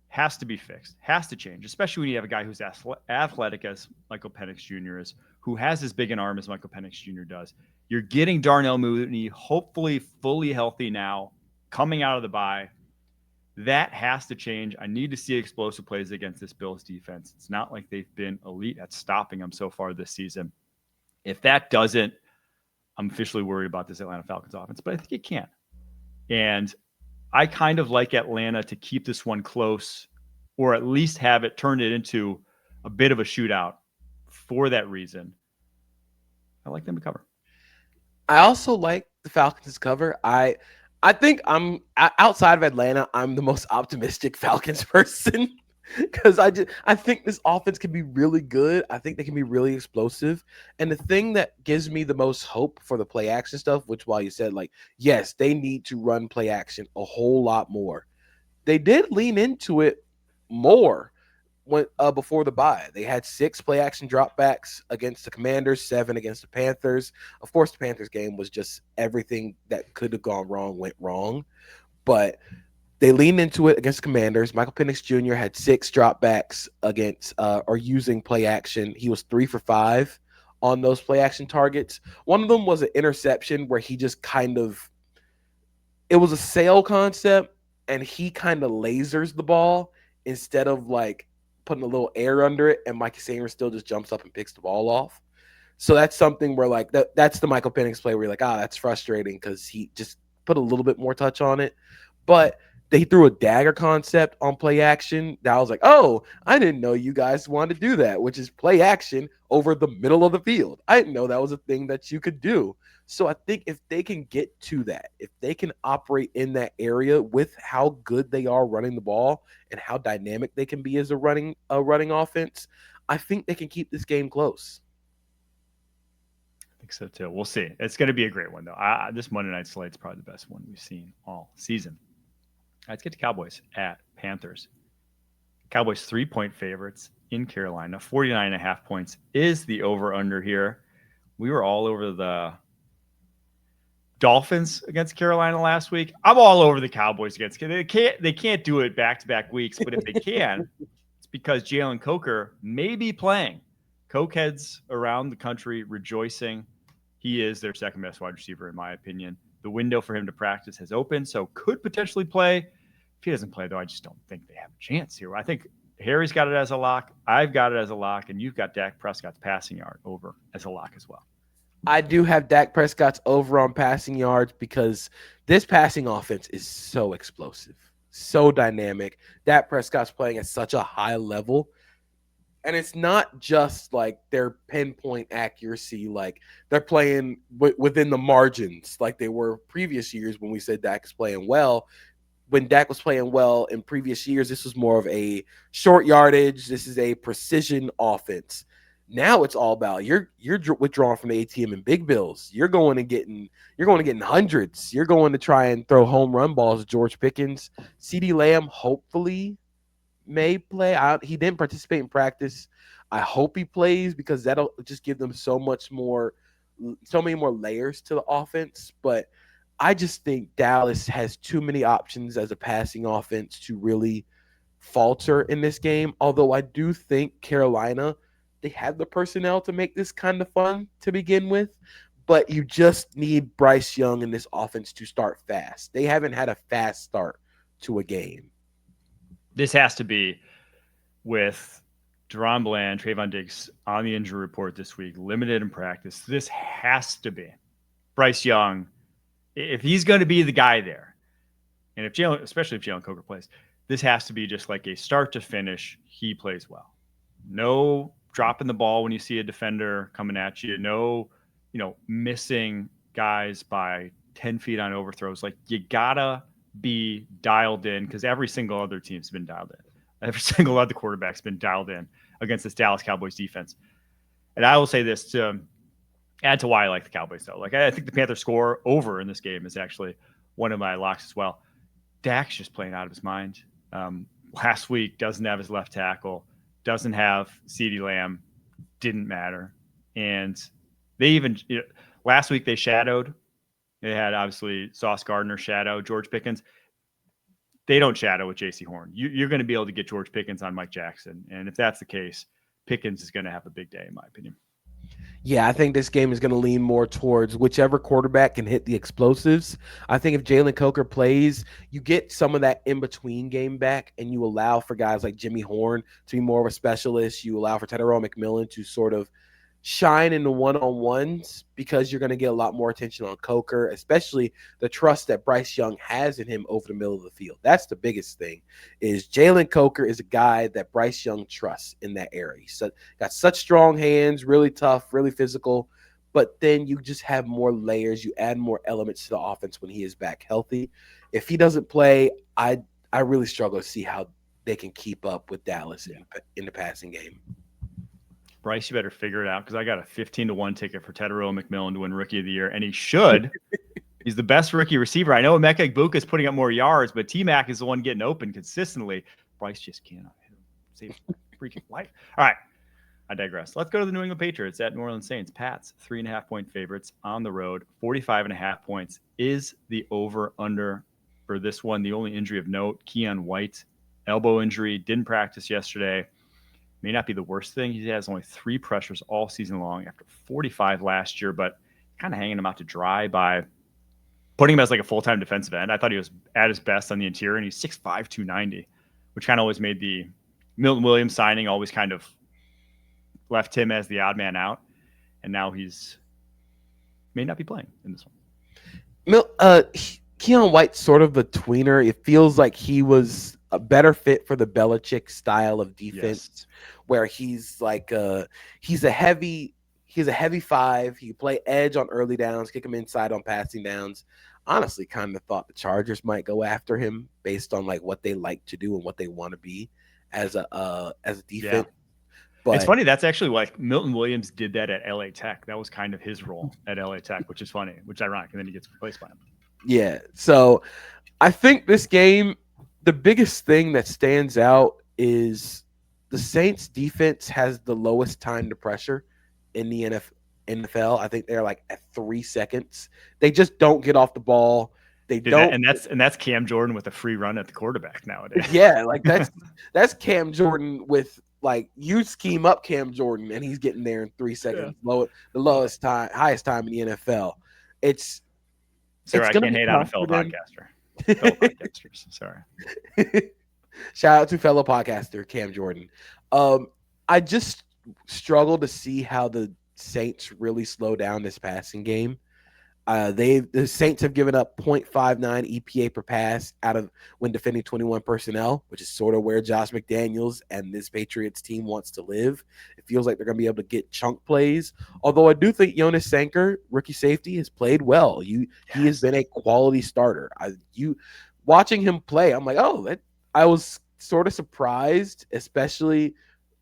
has to be fixed, has to change, especially when you have a guy who's athletic as Michael Penix Jr. is, who has as big an arm as Michael Penix Jr. does. You're getting Darnell Mooney, hopefully fully healthy now, coming out of the bye. That has to change. I need to see explosive plays against this Bills defense. It's not like they've been elite at stopping them so far this season. If that doesn't, I'm officially worried about this Atlanta Falcons offense, but I think it can. And I kind of like Atlanta to keep this one close, or at least have it turn it into a bit of a shootout for that reason. I like them to cover. I also like the Falcons to cover. I think I'm outside of Atlanta, I'm the most optimistic Falcons person because I think this offense can be really good. I think they can be really explosive. And the thing that gives me the most hope for the play action stuff, which while you said, like, yes, they need to run play action a whole lot more. They did lean into it more before the bye. They had 6 play action dropbacks against the Commanders, 7 against the Panthers. Of course, the Panthers game was just everything that could have gone wrong went wrong, but they leaned into it against the Commanders. Michael Penix Jr. had 6 dropbacks against or using play action. He was 3 for 5 on those play action targets. One of them was an interception where he just it was a sail concept, and he kind of lasers the ball instead of like putting a little air under it, and Mike Sanger still just jumps up and picks the ball off. So that's something where like that's the Michael Penix play where you're like, that's frustrating because he just put a little bit more touch on it. But they threw a dagger concept on play action that I was like, oh, I didn't know you guys wanted to do that, which is play action over the middle of the field. I didn't know that was a thing that you could do. So I think if they can get to that, if they can operate in that area with how good they are running the ball and how dynamic they can be as a running offense, I think they can keep this game close. I think so too. We'll see. It's going to be a great one though. This Monday night slate is probably the best one we've seen all season. All right, let's get to Cowboys at Panthers. Cowboys 3-point favorites in Carolina. 49.5 points is the over-under here. We were all over the Dolphins against Carolina last week. I'm all over the Cowboys against Carolina. They can't do it back-to-back weeks, but if they can, it's because Jalen Coker may be playing. Cokeheads around the country rejoicing. He is their second-best wide receiver, in my opinion. The window for him to practice has opened, so could potentially play. If he doesn't play, though, I just don't think they have a chance here. I think Harry's got it as a lock. I've got it as a lock, and you've got Dak Prescott's passing yard over as a lock as well. I do have Dak Prescott's over on passing yards because this passing offense is so explosive, so dynamic. Dak Prescott's playing at such a high level. And it's not just like their pinpoint accuracy, like they're playing within the margins like they were previous years when we said Dak is playing well. When Dak was playing well in previous years, this was more of a short yardage. This is a precision offense. Now it's all about you're withdrawing from the ATM and big bills. You're going to getting hundreds. You're going to try and throw home run balls to George Pickens. CeeDee Lamb hopefully may play. He didn't participate in practice. I hope he plays because that'll just give them so many more layers to the offense. But I just think Dallas has too many options as a passing offense to really falter in this game. Although I do think Carolina, they have the personnel to make this kind of fun to begin with, but you just need Bryce Young in this offense to start fast. They haven't had a fast start to a game. This has to be with Deron Bland, Trayvon Diggs on the injury report this week, limited in practice. This has to be Bryce Young. If he's going to be the guy there, and especially if Jalen Coker plays, this has to be just like a start to finish. He plays well. No dropping the ball when you see a defender coming at you. No, missing guys by 10 feet on overthrows. Like you gotta be dialed in because every single other team's been dialed in. Every single other quarterback's been dialed in against this Dallas Cowboys defense. And I will say this to add to why I like the Cowboys, though. Like I think the Panthers score over in this game is actually one of my locks as well. Dak's just playing out of his mind. Last week doesn't have his left tackle, doesn't have CeeDee Lamb, didn't matter. And they even last week they shadowed. They had obviously Sauce Gardner shadow George Pickens. They don't shadow with J.C. Horn. You're going to be able to get George Pickens on Mike Jackson. And if that's the case, Pickens is going to have a big day, in my opinion. Yeah, I think this game is going to lean more towards whichever quarterback can hit the explosives. I think if Jalen Coker plays, you get some of that in-between game back, and you allow for guys like Jimmy Horn to be more of a specialist. You allow for Tyrell McMillan to sort of shine in the one-on-ones because you're going to get a lot more attention on Coker, especially the trust that Bryce Young has in him over the middle of the field. That's the biggest thing is Jalen Coker is a guy that Bryce Young trusts in that area. He's got such strong hands, really tough, really physical, but then you just have more layers. You add more elements to the offense when he is back healthy. If he doesn't play, I really struggle to see how they can keep up with Dallas in the passing game. Bryce, you better figure it out because I got a 15-1 ticket for Tyrell McMillan to win Rookie of the Year, and he should. He's the best rookie receiver. I know Emeka Egbuka is putting up more yards, but T-Mac is the one getting open consistently. Bryce just cannot hit him. freaking life. All right. I digress. Let's go to the New England Patriots at New Orleans Saints. Pats, 3.5-point favorites on the road. 45.5 points is the over-under for this one. The only injury of note, Keon White, elbow injury, didn't practice yesterday. May not be the worst thing. He has only 3 pressures all season long after 45 last year, but kind of hanging him out to dry by putting him as like a full-time defensive end. I thought he was at his best on the interior, and he's 6'5", 290, which kind of always made the Milton Williams signing always kind of left him as the odd man out, and now he's may not be playing in this one. Keon White's sort of a tweener. It feels like he was a better fit for the Belichick style of defense, where he's like he's a heavy 5. He can play edge on early downs, kick him inside on passing downs. Honestly, kind of thought the Chargers might go after him based on like what they like to do and what they want to be as a defense. Yeah. But it's funny. That's actually like Milton Williams did that at LA Tech. That was kind of his role at LA Tech, which is funny, which is ironic. And then he gets replaced by him. Yeah. So I think this game, the biggest thing that stands out is the Saints defense has the lowest time to pressure in the NFL. I think they're like at 3 seconds. They just don't get off the ball. They don't. And that's Cam Jordan with a free run at the quarterback nowadays. Yeah. Like that's Cam Jordan with, like, you scheme up Cam Jordan and he's getting there in 3 seconds. The lowest time, highest time in the NFL. Sorry, I can't hate on a fellow podcaster. Fellow podcasters. Sorry. Shout out to fellow podcaster Cam Jordan. I just struggle to see how the Saints really slow down this passing game. The Saints have given up 0.59 EPA per pass out of when defending 21 personnel, which is sort of where Josh McDaniels and this Patriots team wants to live. It feels like they're going to be able to get chunk plays. Although I do think Jonas Sanker, rookie safety, has played well. He has been a quality starter. Watching him play, I'm like, I was sort of surprised, especially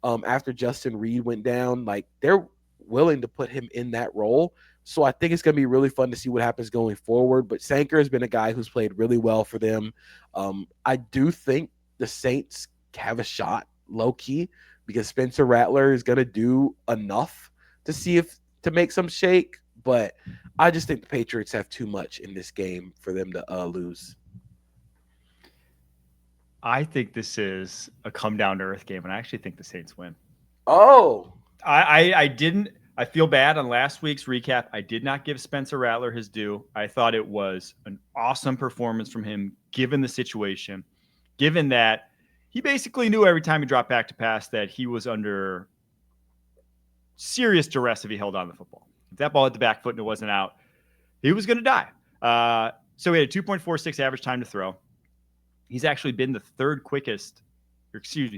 after Justin Reed went down. Like, they're willing to put him in that role. So I think it's going to be really fun to see what happens going forward. But Sanker has been a guy who's played really well for them. I do think the Saints have a shot, low-key, because Spencer Rattler is going to do enough to make some shake. But I just think the Patriots have too much in this game for them to lose. I think this is a come-down-to-earth game, and I actually think the Saints win. Oh! I feel bad on last week's recap. I did not give Spencer Rattler his due. I thought it was an awesome performance from him, given the situation, given that he basically knew every time he dropped back to pass that he was under serious duress if he held on to the football. If that ball hit the back foot and it wasn't out, he was going to die. So he had a 2.46 average time to throw. He's actually been the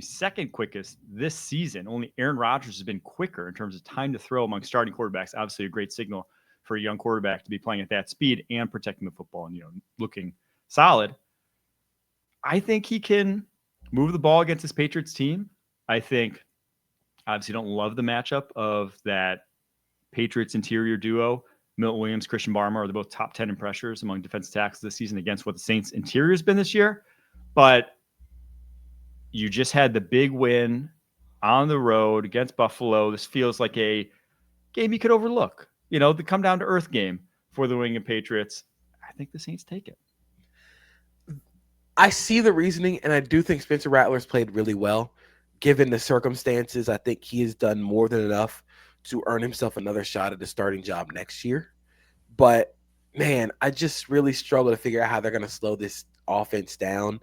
second quickest this season. Only Aaron Rodgers has been quicker in terms of time to throw among starting quarterbacks. Obviously a great signal for a young quarterback to be playing at that speed and protecting the football and, looking solid. I think he can move the ball against this Patriots team. I think, obviously, don't love the matchup of that Patriots interior duo. Milton Williams, Christian Barmore are both top 10 in pressures among defensive tackles this season against what the Saints interior has been this year. But you just had the big win on the road against Buffalo. This feels like a game you could overlook. The come down to earth game for the New England Patriots. I think the Saints take it. I see the reasoning, and I do think Spencer Rattler's played really well. Given the circumstances, I think he has done more than enough to earn himself another shot at the starting job next year. But, man, I just really struggle to figure out how they're going to slow this offense down.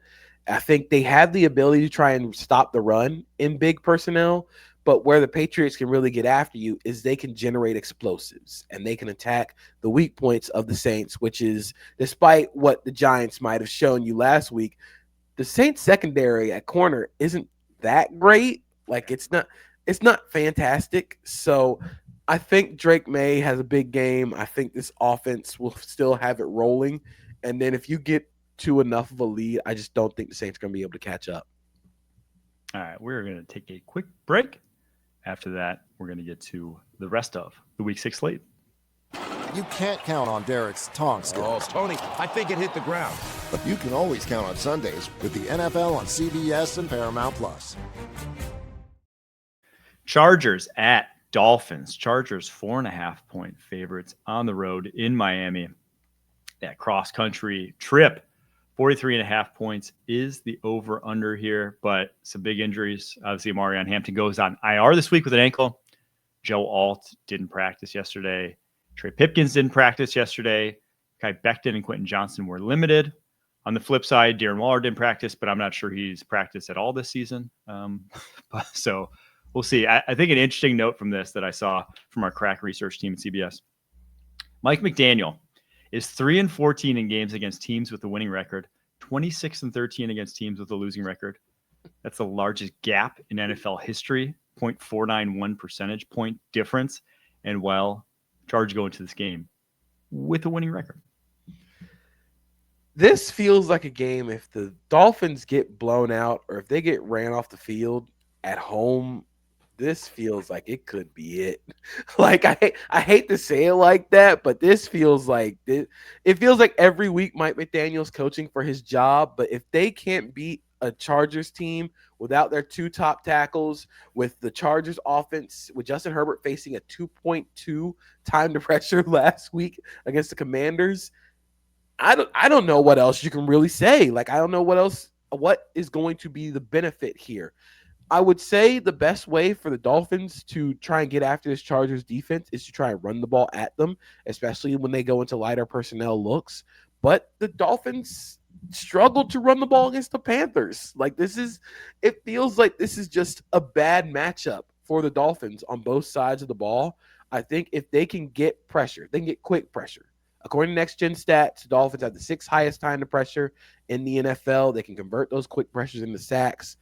I think they have the ability to try and stop the run in big personnel, but where the Patriots can really get after you is they can generate explosives and they can attack the weak points of the Saints, which is, despite what the Giants might have shown you last week, the Saints secondary at corner isn't that great. Like, it's not fantastic. So I think Drake May has a big game. I think this offense will still have it rolling. And then if you get to enough of a lead, I just don't think the Saints are going to be able to catch up. All right, we're going to take a quick break. After that, we're going to get to the rest of the Week 6 slate. You can't count on Derek's tong skills. Oh, Tony, I think it hit the ground. But you can always count on Sundays with the NFL on CBS and Paramount+. Chargers at Dolphins. Chargers 4.5-point favorites on the road in Miami. That cross-country trip, 43.5 points is the over-under here, but some big injuries. Obviously, Marion Hampton goes on IR this week with an ankle. Joe Alt didn't practice yesterday. Trey Pipkins didn't practice yesterday. Kai Becton and Quentin Johnson were limited. On the flip side, Darren Waller didn't practice, but I'm not sure he's practiced at all this season. So we'll see. I think an interesting note from this that I saw from our crack research team at CBS. Mike McDaniel is 3-14 in games against teams with a winning record, 26-13 against teams with a losing record. That's the largest gap in NFL history, 0.491 percentage point difference. And well, Chargers go into this game with a winning record. This feels like a game if the Dolphins get blown out or if they get ran off the field at home, this feels like it could be it. Like I hate to say it like that, but this feels like it feels like every week Mike McDaniel's coaching for his job, but if they can't beat a Chargers team without their two top tackles, with the Chargers offense, with Justin Herbert facing a 2.2 time to pressure last week against the Commanders, I don't know what else you can really say. Like, I don't know what is going to be the benefit here. I would say the best way for the Dolphins to try and get after this Chargers defense is to try and run the ball at them, especially when they go into lighter personnel looks. But the Dolphins struggled to run the ball against the Panthers. It feels like this is just a bad matchup for the Dolphins on both sides of the ball. I think if they can get pressure, they can get quick pressure. According to Next Gen Stats, the Dolphins have the 6th highest time to pressure in the NFL. They can convert those quick pressures into sacks.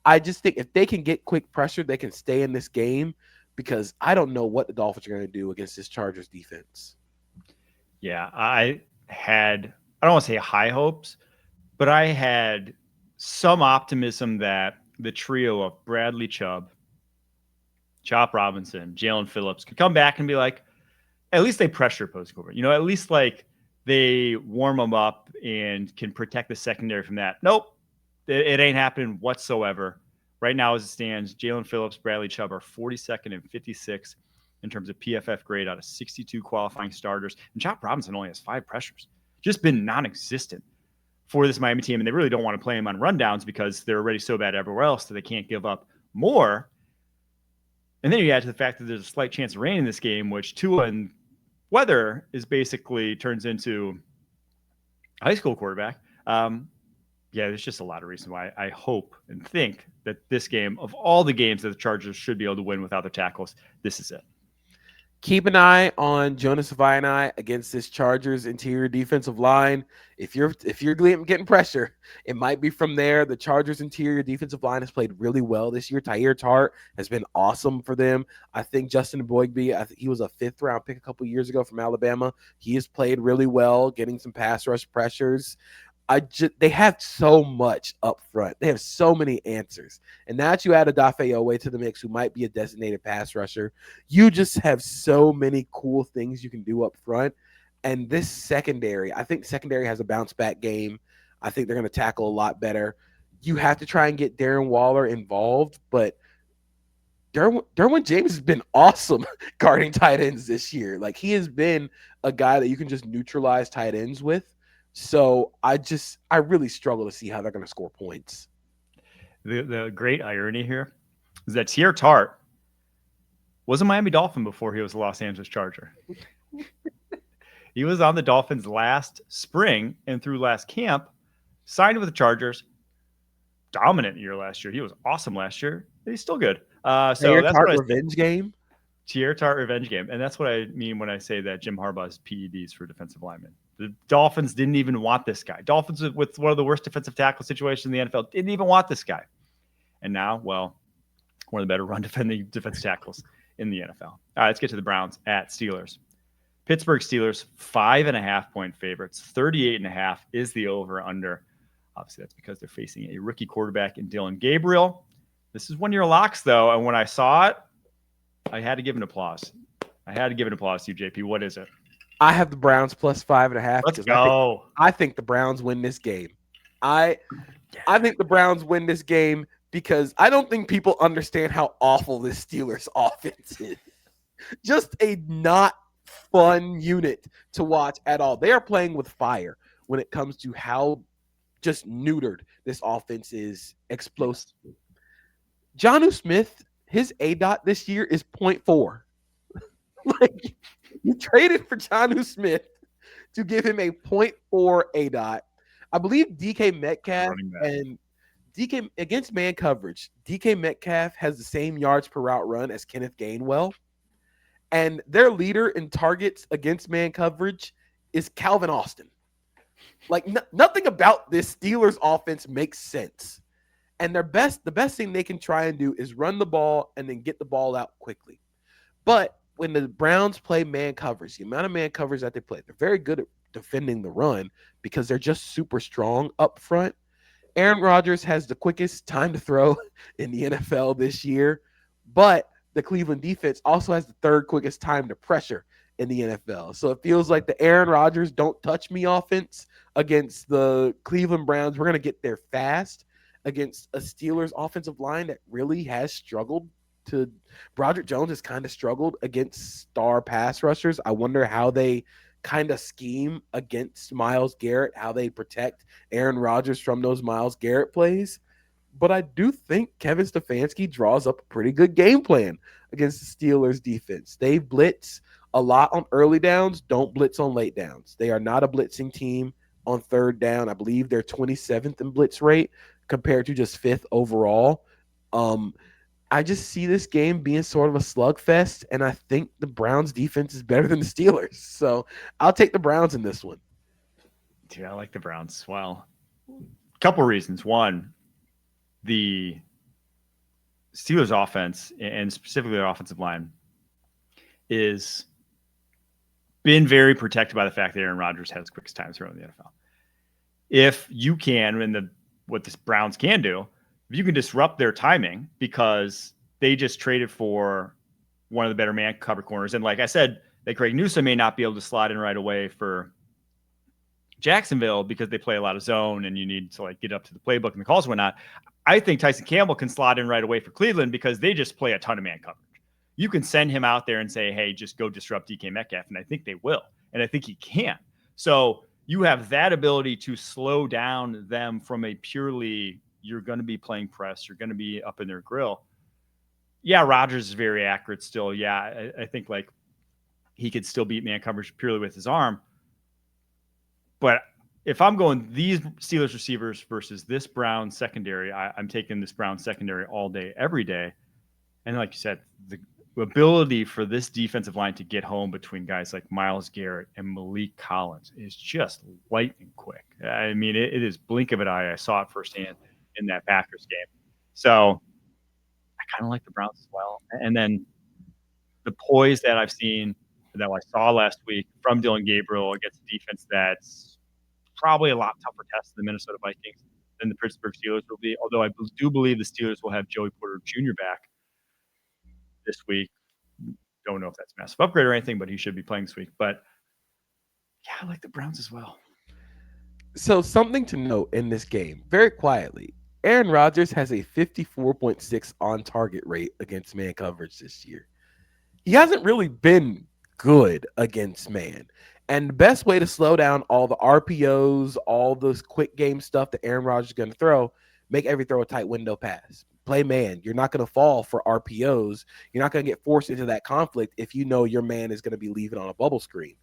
I just think if they can get quick pressure, they can stay in this game, because I don't know what the Dolphins are going to do against this Chargers defense. Yeah, I don't want to say high hopes, but I had some optimism that the trio of Bradley Chubb, Chop Robinson, Jalen Phillips could come back and be like, at least they pressure post-COVID. At least like they warm them up and can protect the secondary from that. Nope. It ain't happening whatsoever. Right now, as it stands, Jalen Phillips, Bradley Chubb are 42nd and 56 in terms of PFF grade out of 62 qualifying starters. And Chop Robinson only has 5 pressures. Just been non-existent for this Miami team. And they really don't want to play him on rundowns because they're already so bad everywhere else that they can't give up more. And then you add to the fact that there's a slight chance of rain in this game, which Tua and weather is basically turns into a high school quarterback. There's just a lot of reasons why I hope and think that this game, of all the games that the Chargers should be able to win without their tackles, this is it. Keep an eye on Jonas Savaiinai against this Chargers interior defensive line. If you're getting pressure, it might be from there. The Chargers interior defensive line has played really well this year. Tahir Tart has been awesome for them. I think Justin Boygby, he was a 5th round pick a couple years ago from Alabama. He has played really well, getting some pass rush pressures. They have so much up front. They have so many answers. And now that you add Odafe Oweh to the mix, who might be a designated pass rusher, you just have so many cool things you can do up front. And this secondary, I think secondary has a bounce back game. I think they're going to tackle a lot better. You have to try and get Darren Waller involved, but Derwin James has been awesome guarding tight ends this year. Like, he has been a guy that you can just neutralize tight ends with. So I really struggle to see how they're going to score points. The great irony here is that Tahir Tart was a Miami Dolphin before he was a Los Angeles Charger. He was on the Dolphins last spring and through last camp, signed with the Chargers. Dominant year last year. He was awesome last year. He's still good. Tahir Tart revenge game. Tahir Tart revenge game. And that's what I mean when I say that Jim Harbaugh's PEDs for defensive linemen. The Dolphins didn't even want this guy. Dolphins, with one of the worst defensive tackle situations in the NFL, didn't even want this guy. And now, well, one of the better run defending defensive tackles in the NFL. All right, let's get to the Browns at Steelers. Pittsburgh Steelers, 5.5-point favorites. 38.5 is the over-under. Obviously, that's because they're facing a rookie quarterback in Dylan Gabriel. This is one of your locks, though. And when I saw it, I had to give an applause. I had to give an applause to you, JP. What is it? I have the Browns plus 5.5. Let's go. I think the Browns win this game. I think the Browns win this game because I don't think people understand how awful this Steelers offense is. Just a not fun unit to watch at all. They are playing with fire when it comes to how just neutered this offense is explosive. Jonnu Smith, his ADOT this year is 0.4. Like, you traded for Jonnu Smith to give him a 0.4 ADOT. I believe DK Metcalf and DK against man coverage, DK Metcalf has the same yards per route run as Kenneth Gainwell. And their leader in targets against man coverage is Calvin Austin. Like, nothing about this Steelers offense makes sense. And the best thing they can try and do is run the ball and then get the ball out quickly. But when the Browns play man coverage, the amount of man coverage that they play, they're very good at defending the run because they're just super strong up front. Aaron Rodgers has the quickest time to throw in the NFL this year, but the Cleveland defense also has the third quickest time to pressure in the NFL. So it feels like the Aaron Rodgers don't touch me offense against the Cleveland Browns. We're going to get there fast against a Steelers offensive line that really has struggled to – Broderick Jones has kind of struggled against star pass rushers. I wonder how they kind of scheme against Myles Garrett, how they protect Aaron Rodgers from those Myles Garrett plays. But I do think Kevin Stefanski draws up a pretty good game plan against the Steelers defense. They blitz a lot on early downs, don't blitz on late downs. They are not a blitzing team on third down. I believe they're 27th in blitz rate compared to just 5th overall. I just see this game being sort of a slugfest, and I think the Browns defense is better than the Steelers. So I'll take the Browns in this one. Dude, I like the Browns as well. Couple reasons. One, the Steelers offense, and specifically their offensive line, is been very protected by the fact that Aaron Rodgers has the quickest time throw in the NFL. If you can, and what the Browns can do, if you can disrupt their timing because they just traded for one of the better man cover corners. And like I said, that Greg Newsome may not be able to slide in right away for Jacksonville because they play a lot of zone and you need to like get up to the playbook and the calls and whatnot. I think Tyson Campbell can slot in right away for Cleveland because they just play a ton of man coverage. You can send him out there and say, hey, just go disrupt DK Metcalf. And I think they will. And I think he can. So you have that ability to slow down them from a purely, you're going to be playing press, you're going to be up in their grill. Yeah, Rodgers is very accurate still. Yeah, I think like he could still beat man coverage purely with his arm. But if I'm going these Steelers receivers versus this Browns secondary, I'm taking this Browns secondary all day, every day. And like you said, the ability for this defensive line to get home between guys like Myles Garrett and Malik Collins is just lightning quick. I mean, it is blink of an eye. I saw it firsthand in that Packers game. So I kind of like the Browns as well. And then the poise that I've seen, that I saw last week from Dylan Gabriel against a defense that's probably a lot tougher test than the Minnesota Vikings than the Pittsburgh Steelers will be. Although I do believe the Steelers will have Joey Porter Jr. back this week. Don't know if that's a massive upgrade or anything, but he should be playing this week. But yeah, I like the Browns as well. So something to note in this game, very quietly, Aaron Rodgers has a 54.6 on target rate against man coverage this year. He hasn't really been good against man. And the best way to slow down all the RPOs, all this quick game stuff that Aaron Rodgers is going to throw, make every throw a tight window pass. Play man. You're not going to fall for RPOs. You're not going to get forced into that conflict if you know your man is going to be leaving on a bubble screen.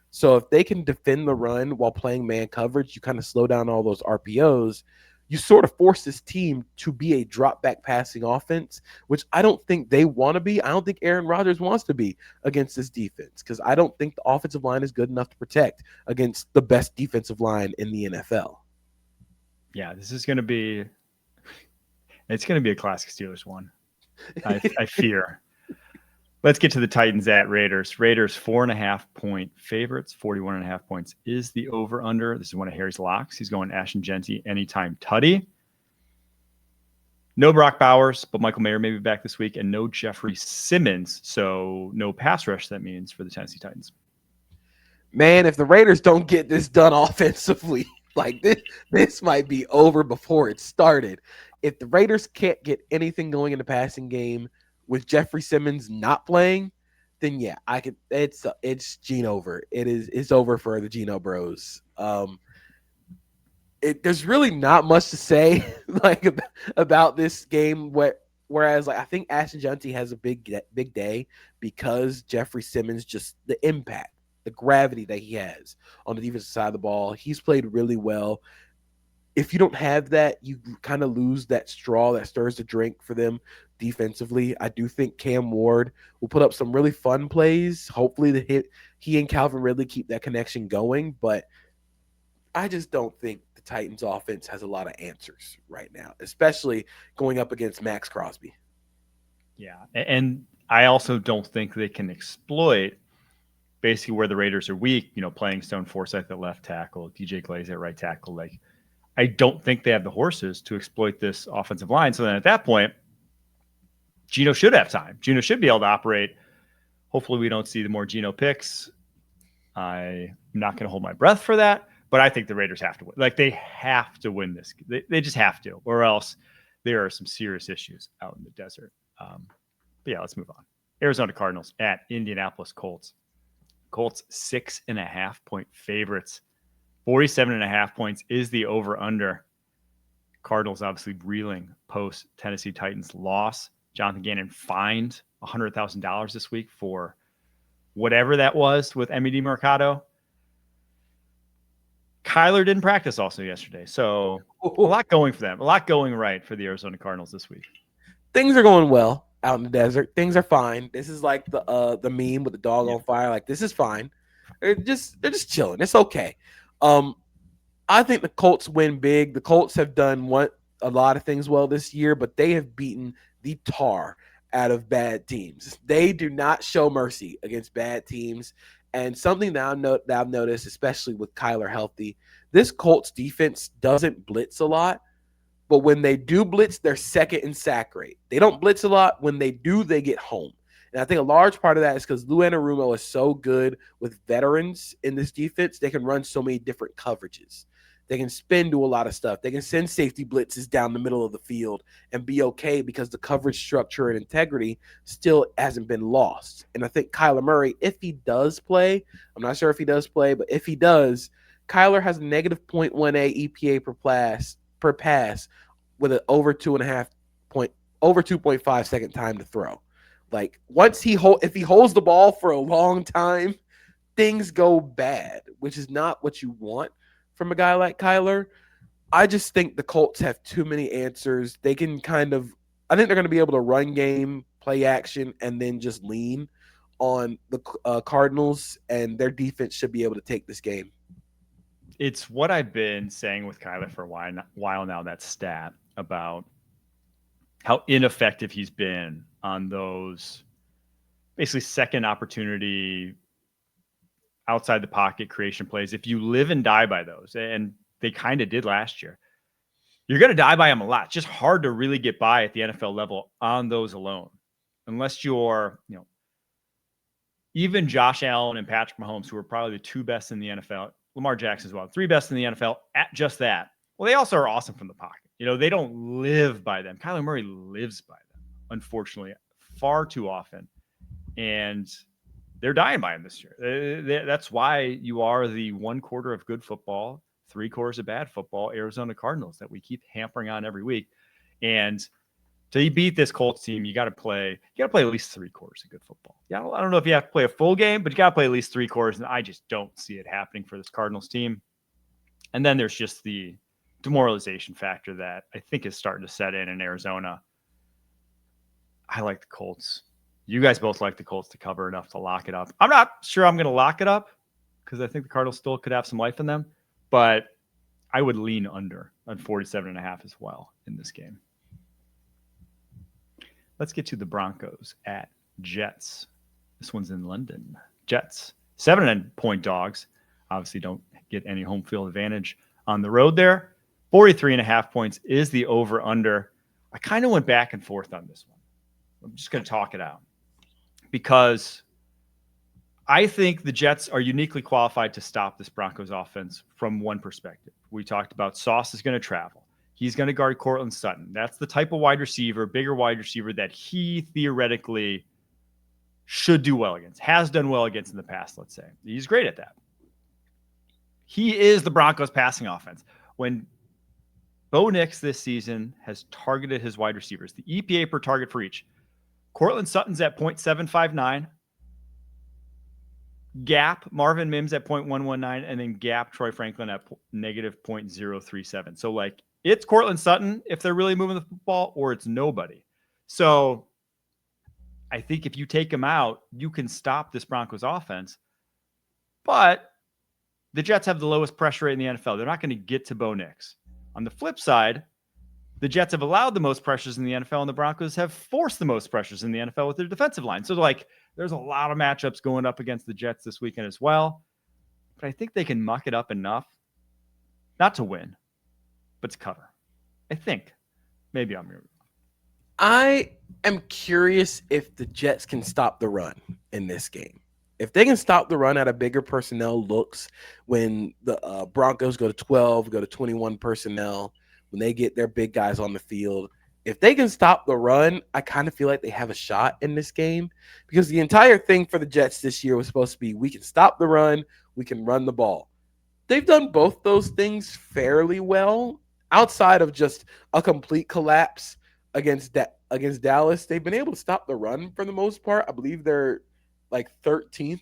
So if they can defend the run while playing man coverage, you kind of slow down all those RPOs. You sort of force this team to be a drop back passing offense, which I don't think they want to be. I don't think Aaron Rodgers wants to be against this defense because I don't think the offensive line is good enough to protect against the best defensive line in the NFL. Yeah, this is going to be – it's going to be a classic Steelers one, I fear. Let's get to the Titans at Raiders. Raiders 4.5-point favorites. 41.5 points is the over-under. This is one of Harry's locks. He's going Ashton Genty anytime tutty. No Brock Bowers, but Michael Mayer may be back this week, and no Jeffrey Simmons. So no pass rush, that means, for the Tennessee Titans. Man, if the Raiders don't get this done offensively, like this might be over before it started. if the Raiders can't get anything going in the passing game with Jeffrey Simmons not playing, then yeah, I could. It's Gene over. It's over for the Geno Bros. There's really not much to say like about this game. Whereas like I think Ashton Junty has a big day because Jeffrey Simmons, just the impact, the gravity that he has on the defensive side of the ball. He's played really well. If you don't have that, you kind of lose that straw that stirs the drink for them defensively. I do think Cam Ward will put up some really fun plays. Hopefully he and Calvin Ridley keep that connection going, but I just don't think the Titans offense has a lot of answers right now, especially going up against Max Crosby. Yeah. And I also don't think they can exploit basically where the Raiders are weak, playing Stone Forsythe at left tackle, DJ Glaze at right tackle. Like, I don't think they have the horses to exploit this offensive line. So then at that point, Geno should have time. Geno should be able to operate. Hopefully we don't see the more Geno picks. I'm not going to hold my breath for that, but I think the Raiders have to win. Like, they have to win this. They just have to, or else there are some serious issues out in the desert. But yeah, let's move on. Arizona Cardinals at Indianapolis Colts. Colts 6.5-point favorites. 47.5 points is the over-under. Cardinals obviously reeling post Tennessee Titans loss. Jonathan Gannon fined $100,000 this week for whatever that was with Emmy DeMercado. Kyler didn't practice also yesterday. So a lot going for them. A lot going right for the Arizona Cardinals this week. Things are going well out in the desert. Things are fine. This is like the meme with the dog on fire. Like, this is fine. They're just chilling. It's okay. I think the Colts win big. The Colts have done a lot of things well this year, but they have beaten the tar out of bad teams. They do not show mercy against bad teams. And something that I've noticed, especially with Kyler healthy, this Colts defense doesn't blitz a lot, but when they do blitz, they're second in sack rate. They don't blitz a lot. When they do, they get home. And I think a large part of that is because Lou Anarumo is so good with veterans in this defense. They can run so many different coverages. They can do a lot of stuff. They can send safety blitzes down the middle of the field and be okay because the coverage structure and integrity still hasn't been lost. And I think Kyler Murray, if he does play, I'm not sure if he does play, but if he does, Kyler has a negative 0.18 EPA per pass with an over 2.5 second time to throw. Like, if he holds the ball for a long time, things go bad, which is not what you want from a guy like Kyler. I just think the Colts have too many answers. They can I think they're going to be able to run game, play action, and then just lean on the Cardinals, and their defense should be able to take this game. It's what I've been saying with Kyler for a while now, that stat about how ineffective he's been on those basically second opportunity outside the pocket creation plays. If you live and die by those, and they kind of did last year, you're going to die by them a lot. It's just hard to really get by at the NFL level on those alone, unless you're, even Josh Allen and Patrick Mahomes, who are probably the two best in the NFL, Lamar Jackson as well, three best in the NFL at just that. Well, they also are awesome from the pocket. They don't live by them. Kyler Murray lives by them, unfortunately, far too often. And they're dying by him this year. That's why you are the 1/4 of good football, 3/4 of bad football, Arizona Cardinals, that we keep hampering on every week. And to beat this Colts team, you got to play at least 3/4 of good football. Yeah, I don't know if you have to play a full game, but you got to play at least 3/4. And I just don't see it happening for this Cardinals team. And then there's just the demoralization factor that I think is starting to set in Arizona. I like the Colts. You guys both like the Colts to cover enough to lock it up. I'm not sure I'm going to lock it up because I think the Cardinals still could have some life in them, but I would lean under on 47.5 as well in this game. Let's get to the Broncos at Jets. This one's in London. Jets, 7-point dogs. Obviously don't get any home field advantage on the road there. 43.5 points is the over-under. I kind of went back and forth on this one. I'm just going to talk it out because I think the Jets are uniquely qualified to stop this Broncos offense from one perspective. We talked about Sauce is going to travel. he's going to guard Cortland Sutton. That's the type of wide receiver, bigger wide receiver that he theoretically should do well against, has done well against in the past, let's say. He's great at that. He is the Broncos passing offense. When Bo Nix this season has targeted his wide receivers, the EPA per target for each, Cortland Sutton's at 0.759, gap Marvin Mims at 0.119, and then gap Troy Franklin at negative 0.037. So like it's Cortland Sutton if they're really moving the football, or it's nobody. So I think if you take him out, you can stop this Broncos offense. But the Jets have the lowest pressure rate in the NFL. They're not going to get to Bo Nix. On the flip side, the Jets have allowed the most pressures in the NFL, and the Broncos have forced the most pressures in the NFL with their defensive line. So, like, there's a lot of matchups going up against the Jets this weekend as well. But I think they can muck it up enough, not to win, but to cover. I think. Maybe I'm wrong. I am curious if the Jets can stop the run in this game. If they can stop the run at a bigger personnel looks when the Broncos go to 12, go to 21 personnel, when they get their big guys on the field, if they can stop the run, I kind of feel like they have a shot in this game, because the entire thing for the Jets this year was supposed to be, we can stop the run, we can run the ball. They've done both those things fairly well. Outside of just a complete collapse against Dallas, they've been able to stop the run for the most part. I believe they're like 13th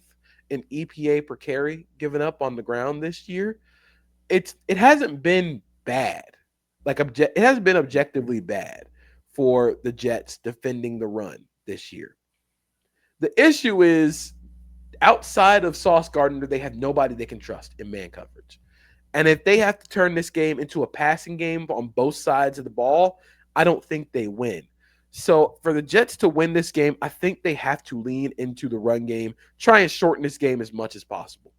in EPA per carry given up on the ground this year. It hasn't been bad. It hasn't been objectively bad for the Jets defending the run this year. The issue is, outside of Sauce Gardner, they have nobody they can trust in man coverage. And if they have to turn this game into a passing game on both sides of the ball, I don't think they win. So for the Jets to win this game, I think they have to lean into the run game, try and shorten this game as much as possible.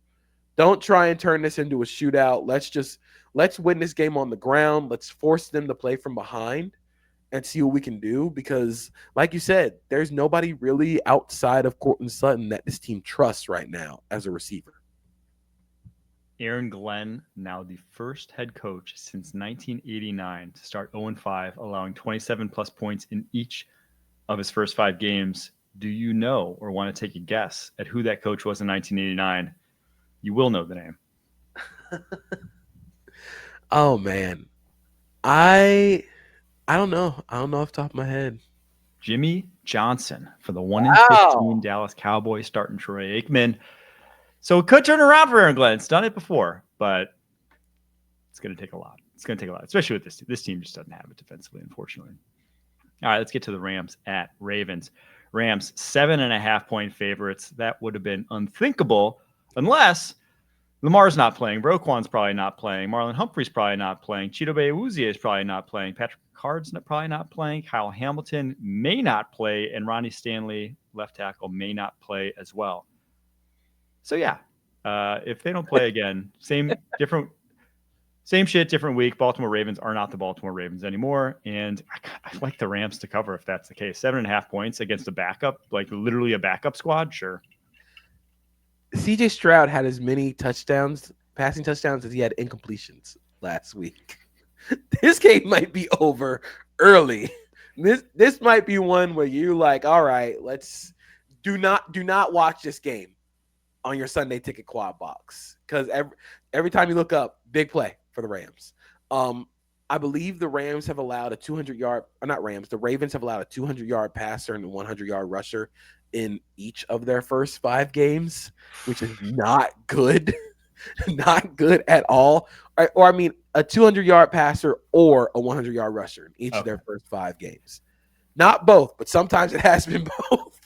Don't try and turn this into a shootout. Let's win this game on the ground. Let's force them to play from behind and see what we can do, because like you said, there's nobody really outside of Cortland Sutton that this team trusts right now as a receiver. Aaron Glenn, now the first head coach since 1989 to start 0-5, allowing 27-plus points in each of his first 5 games. Do you know or want to take a guess at who that coach was in 1989? You will know the name. Oh, man. I don't know. I don't know off the top of my head. Jimmy Johnson for the 1-15 Dallas Cowboys starting Troy Aikman. So it could turn around for Aaron Glenn. It's done it before, but it's going to take a lot. It's going to take a lot, especially with this team. This team just doesn't have it defensively, unfortunately. All right, let's get to the Rams at Ravens. Rams, 7.5-point favorites. That would have been unthinkable unless Lamar's not playing. Roquan's probably not playing. Marlon Humphrey's probably not playing. Chidobe Awuzie is probably not playing. Patrick Card's probably not playing. Kyle Hamilton may not play. And Ronnie Stanley, left tackle, may not play as well. So, yeah, if they don't play again, same shit, different week. Baltimore Ravens are not the Baltimore Ravens anymore. And I like the Rams to cover if that's the case. 7.5 points against a backup, like literally a backup squad, sure. CJ Stroud had as many passing touchdowns as he had incompletions last week. This game might be over early. This might be one where you're like, all right, let's do not watch this game on your Sunday ticket quad box, because every time you look up, big play for the Rams. I believe the Rams have allowed a 200-yard, or not Rams, the Ravens have allowed a 200-yard passer and a 100-yard rusher in each of their first 5 games, which is not good. Not good at all. Or I mean, a 200-yard passer or a 100-yard rusher in each of their first 5 games. Not both, but sometimes it has been both.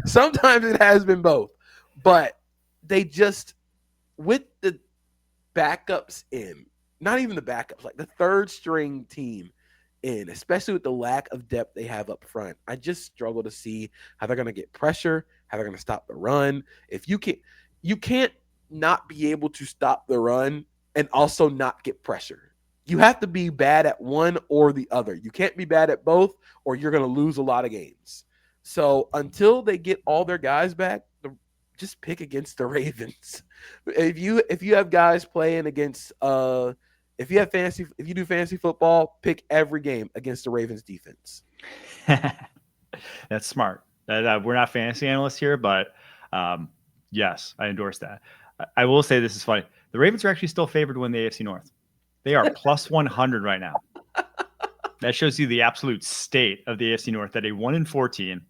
Sometimes it has been both. But they just, with the backups in, not even the backups, like the third string team in, especially with the lack of depth they have up front, I just struggle to see how they're going to get pressure, how they're going to stop the run. If you can't not be able to stop the run and also not get pressure. You have to be bad at one or the other. You can't be bad at both, or you're going to lose a lot of games. So until they get all their guys back, just pick against the Ravens. If you have guys playing against if you do fantasy football, pick every game against the Ravens defense. That's smart. We're not fantasy analysts here, but yes, I endorse that. I will say this is funny. The Ravens are actually still favored to win the AFC North. They are plus 100 right now. That shows you the absolute state of the AFC North, that a 1-4 team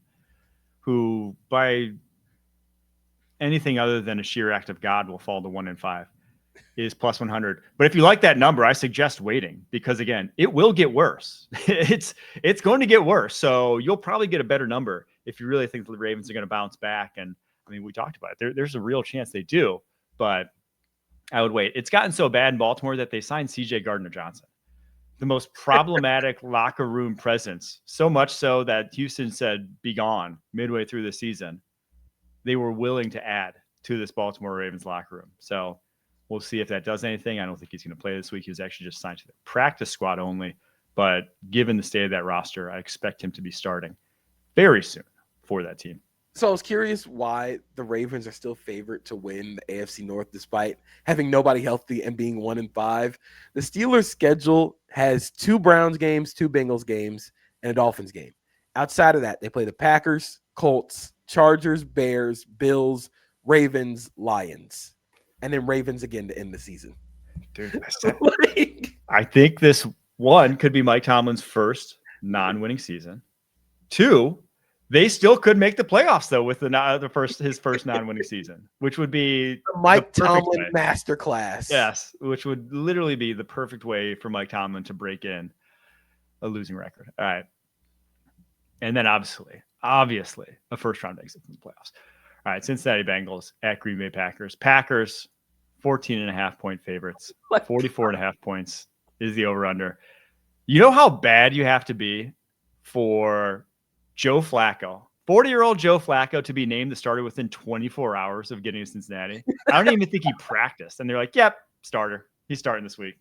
who, by anything other than a sheer act of God, will fall to 1-5 is plus 100. But if you like that number, I suggest waiting, because again, it will get worse. It's going to get worse. So you'll probably get a better number if you really think the Ravens are going to bounce back. And I mean, we talked about it. There's a real chance they do, but I would wait. It's gotten so bad in Baltimore that they signed CJ Gardner-Johnson, the most problematic locker room presence, so much so that Houston said, be gone midway through the season. They were willing to add to this Baltimore Ravens locker room. So we'll see if that does anything. I don't think he's going to play this week. He was actually just signed to the practice squad only, but given the state of that roster, I expect him to be starting very soon for that team. So I was curious why the Ravens are still favored to win the AFC North despite having nobody healthy and being 1-5. The Steelers' schedule has 2 Browns games, 2 Bengals games, and a Dolphins game. Outside of that, they play the Packers, Colts, Chargers, Bears, Bills, Ravens, Lions, and then Ravens again to end the season. Dude, I think this one could be Mike Tomlin's first non-winning season. 2, they still could make the playoffs though with his first non-winning season, which would be the Mike Tomlin masterclass. Yes, which would literally be the perfect way for Mike Tomlin to break in a losing record. All right, and then obviously a first-round exit from the playoffs. All right, Cincinnati Bengals at Green Bay Packers. Packers 14.5-point favorites. 44.5 points is the over/under. You know how bad you have to be for Joe Flacco, 40-year-old Joe Flacco, to be named the starter within 24 hours of getting to Cincinnati? I don't even think he practiced. And they're like, yep, starter. He's starting this week.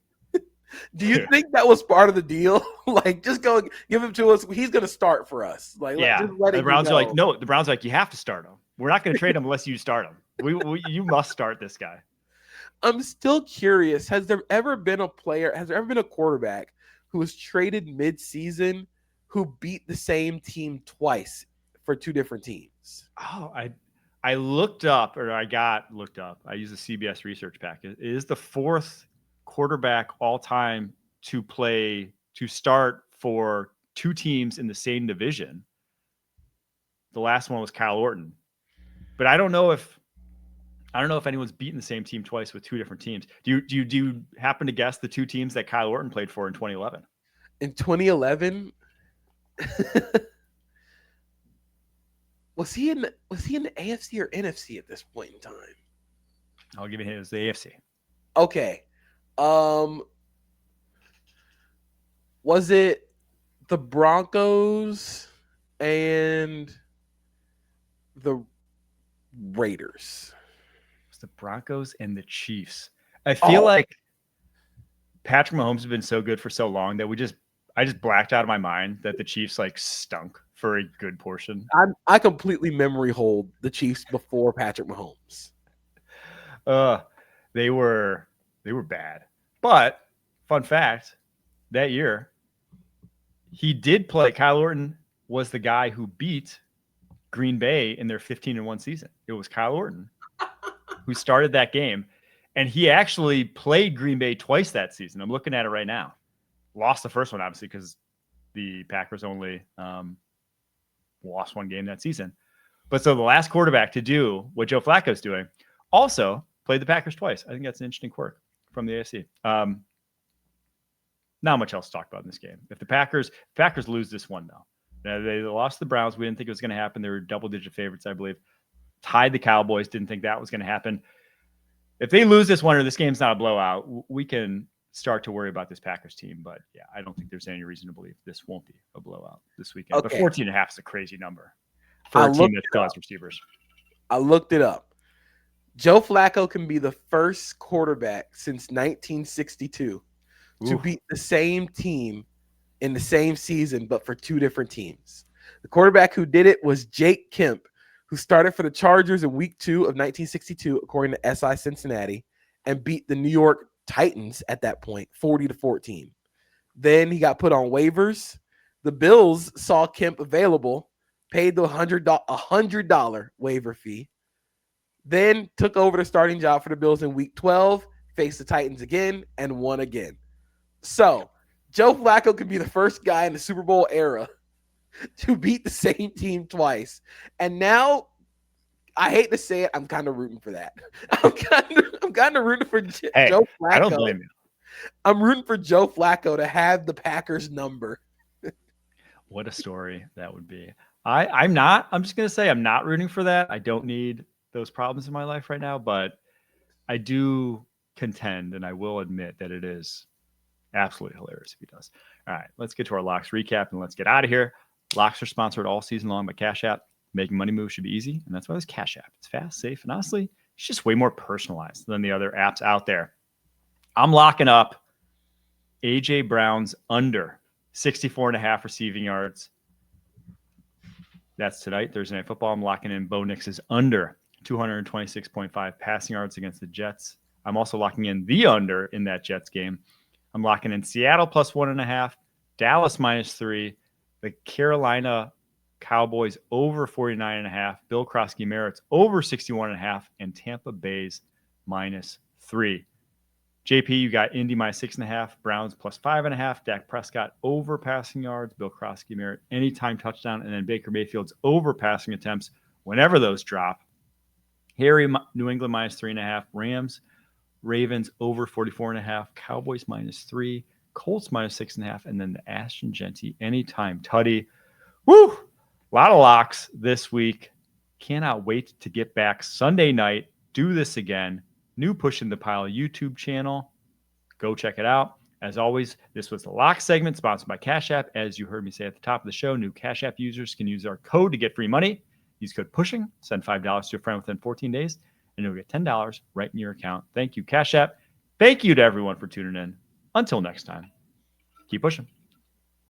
Do you think that was part of the deal? Like, just go give him to us. He's going to start for us. Like, yeah. The Browns are like, no. The Browns are like, you have to start him. We're not going to trade him unless you start him. You must start this guy. I'm still curious. Has there ever been a quarterback who was traded mid-season who beat the same team twice for 2 different teams? Oh, I looked up, or I got looked up. I used a CBS research packet. It is the 4th quarterback all time to start for 2 teams in the same division. The last one was Kyle Orton, but I don't know if anyone's beaten the same team twice with 2 different teams. Do you happen to guess the 2 teams that Kyle Orton played for in 2011? In 2011, was he in the AFC or NFC at this point in time? I'll give you a hint. It was the AFC. Okay. Was it the Broncos and the Raiders? It was the Broncos and the Chiefs. I feel like Patrick Mahomes has been so good for so long that I just blacked out of my mind that the Chiefs like stunk for a good portion. I completely memory hold the Chiefs before Patrick Mahomes. They were bad. But fun fact, that year he did play. Kyle Orton was the guy who beat Green Bay in their 15-1 season. It was Kyle Orton who started that game, and he actually played Green Bay twice that season. I'm looking at it right now. Lost the first one, obviously, because the Packers only lost 1 game that season. But so the last quarterback to do what Joe Flacco's doing also played the Packers twice. I think that's an interesting quirk from the AFC. Not much else to talk about in this game. If the Packers lose this one, though. Now, they lost the Browns. We didn't think it was going to happen. They were double-digit favorites, I believe. Tied the Cowboys. Didn't think that was going to happen. If they lose this one or this game's not a blowout, we can start to worry about this Packers team. But, yeah, I don't think there's any reason to believe this won't be a blowout this weekend. Okay. But 14.5 is a crazy number for a team that still has receivers. I looked it up. Joe Flacco can be the first quarterback since 1962 to beat the same team in the same season, but for 2 different teams. The quarterback who did it was Jake Kemp, who started for the Chargers in week 2 of 1962, according to SI Cincinnati, and beat the New York Titans at that point, 40-14. Then he got put on waivers. The Bills saw Kemp available, paid the $100 waiver fee, then took over the starting job for the Bills in week 12, faced the Titans again, and won again. So Joe Flacco could be the first guy in the Super Bowl era to beat the same team twice. And now, I hate to say it, I'm kind of rooting for that. I'm kind of rooting for Joe Flacco. I don't blame you. I'm rooting for Joe Flacco to have the Packers number. What a story that would be. I'm just going to say I'm not rooting for that. I don't need those problems in my life right now, but I do contend, and I will admit that it is absolutely hilarious if he does. All right, let's get to our locks recap and let's get out of here. Locks are sponsored all season long by Cash App. Making money moves should be easy, and that's why it's Cash App. It's fast, safe, and honestly, it's just way more personalized than the other apps out there. I'm locking up A.J. Brown's under 64.5 receiving yards. That's tonight, Thursday Night Football. I'm locking in Bo Nix's under 226.5 passing yards against the Jets. I'm also locking in the under in that Jets game. I'm locking in Seattle plus 1.5, Dallas -3, the Carolina Cowboys over 49.5, Bill Krosky Merritt's over 61.5, and Tampa Bay's -3. JP, you got Indy -6.5, Browns plus 5.5, Dak Prescott over passing yards, Bill Krosky Merritt anytime touchdown, and then Baker Mayfield's over passing attempts whenever those drop. Harry, New England -3.5, Rams, Ravens over 44.5, Cowboys -3, Colts -6.5, and then the Ashton Genty anytime tutty. Woo! A lot of locks this week. Cannot wait to get back Sunday night. Do this again. New Push in the Pile YouTube channel. Go check it out. As always, this was the Lock segment sponsored by Cash App. As you heard me say at the top of the show, new Cash App users can use our code to get free money. Use code PUSHING. Send $5 to a friend within 14 days, and you'll get $10 right in your account. Thank you, Cash App. Thank you to everyone for tuning in. Until next time, keep pushing.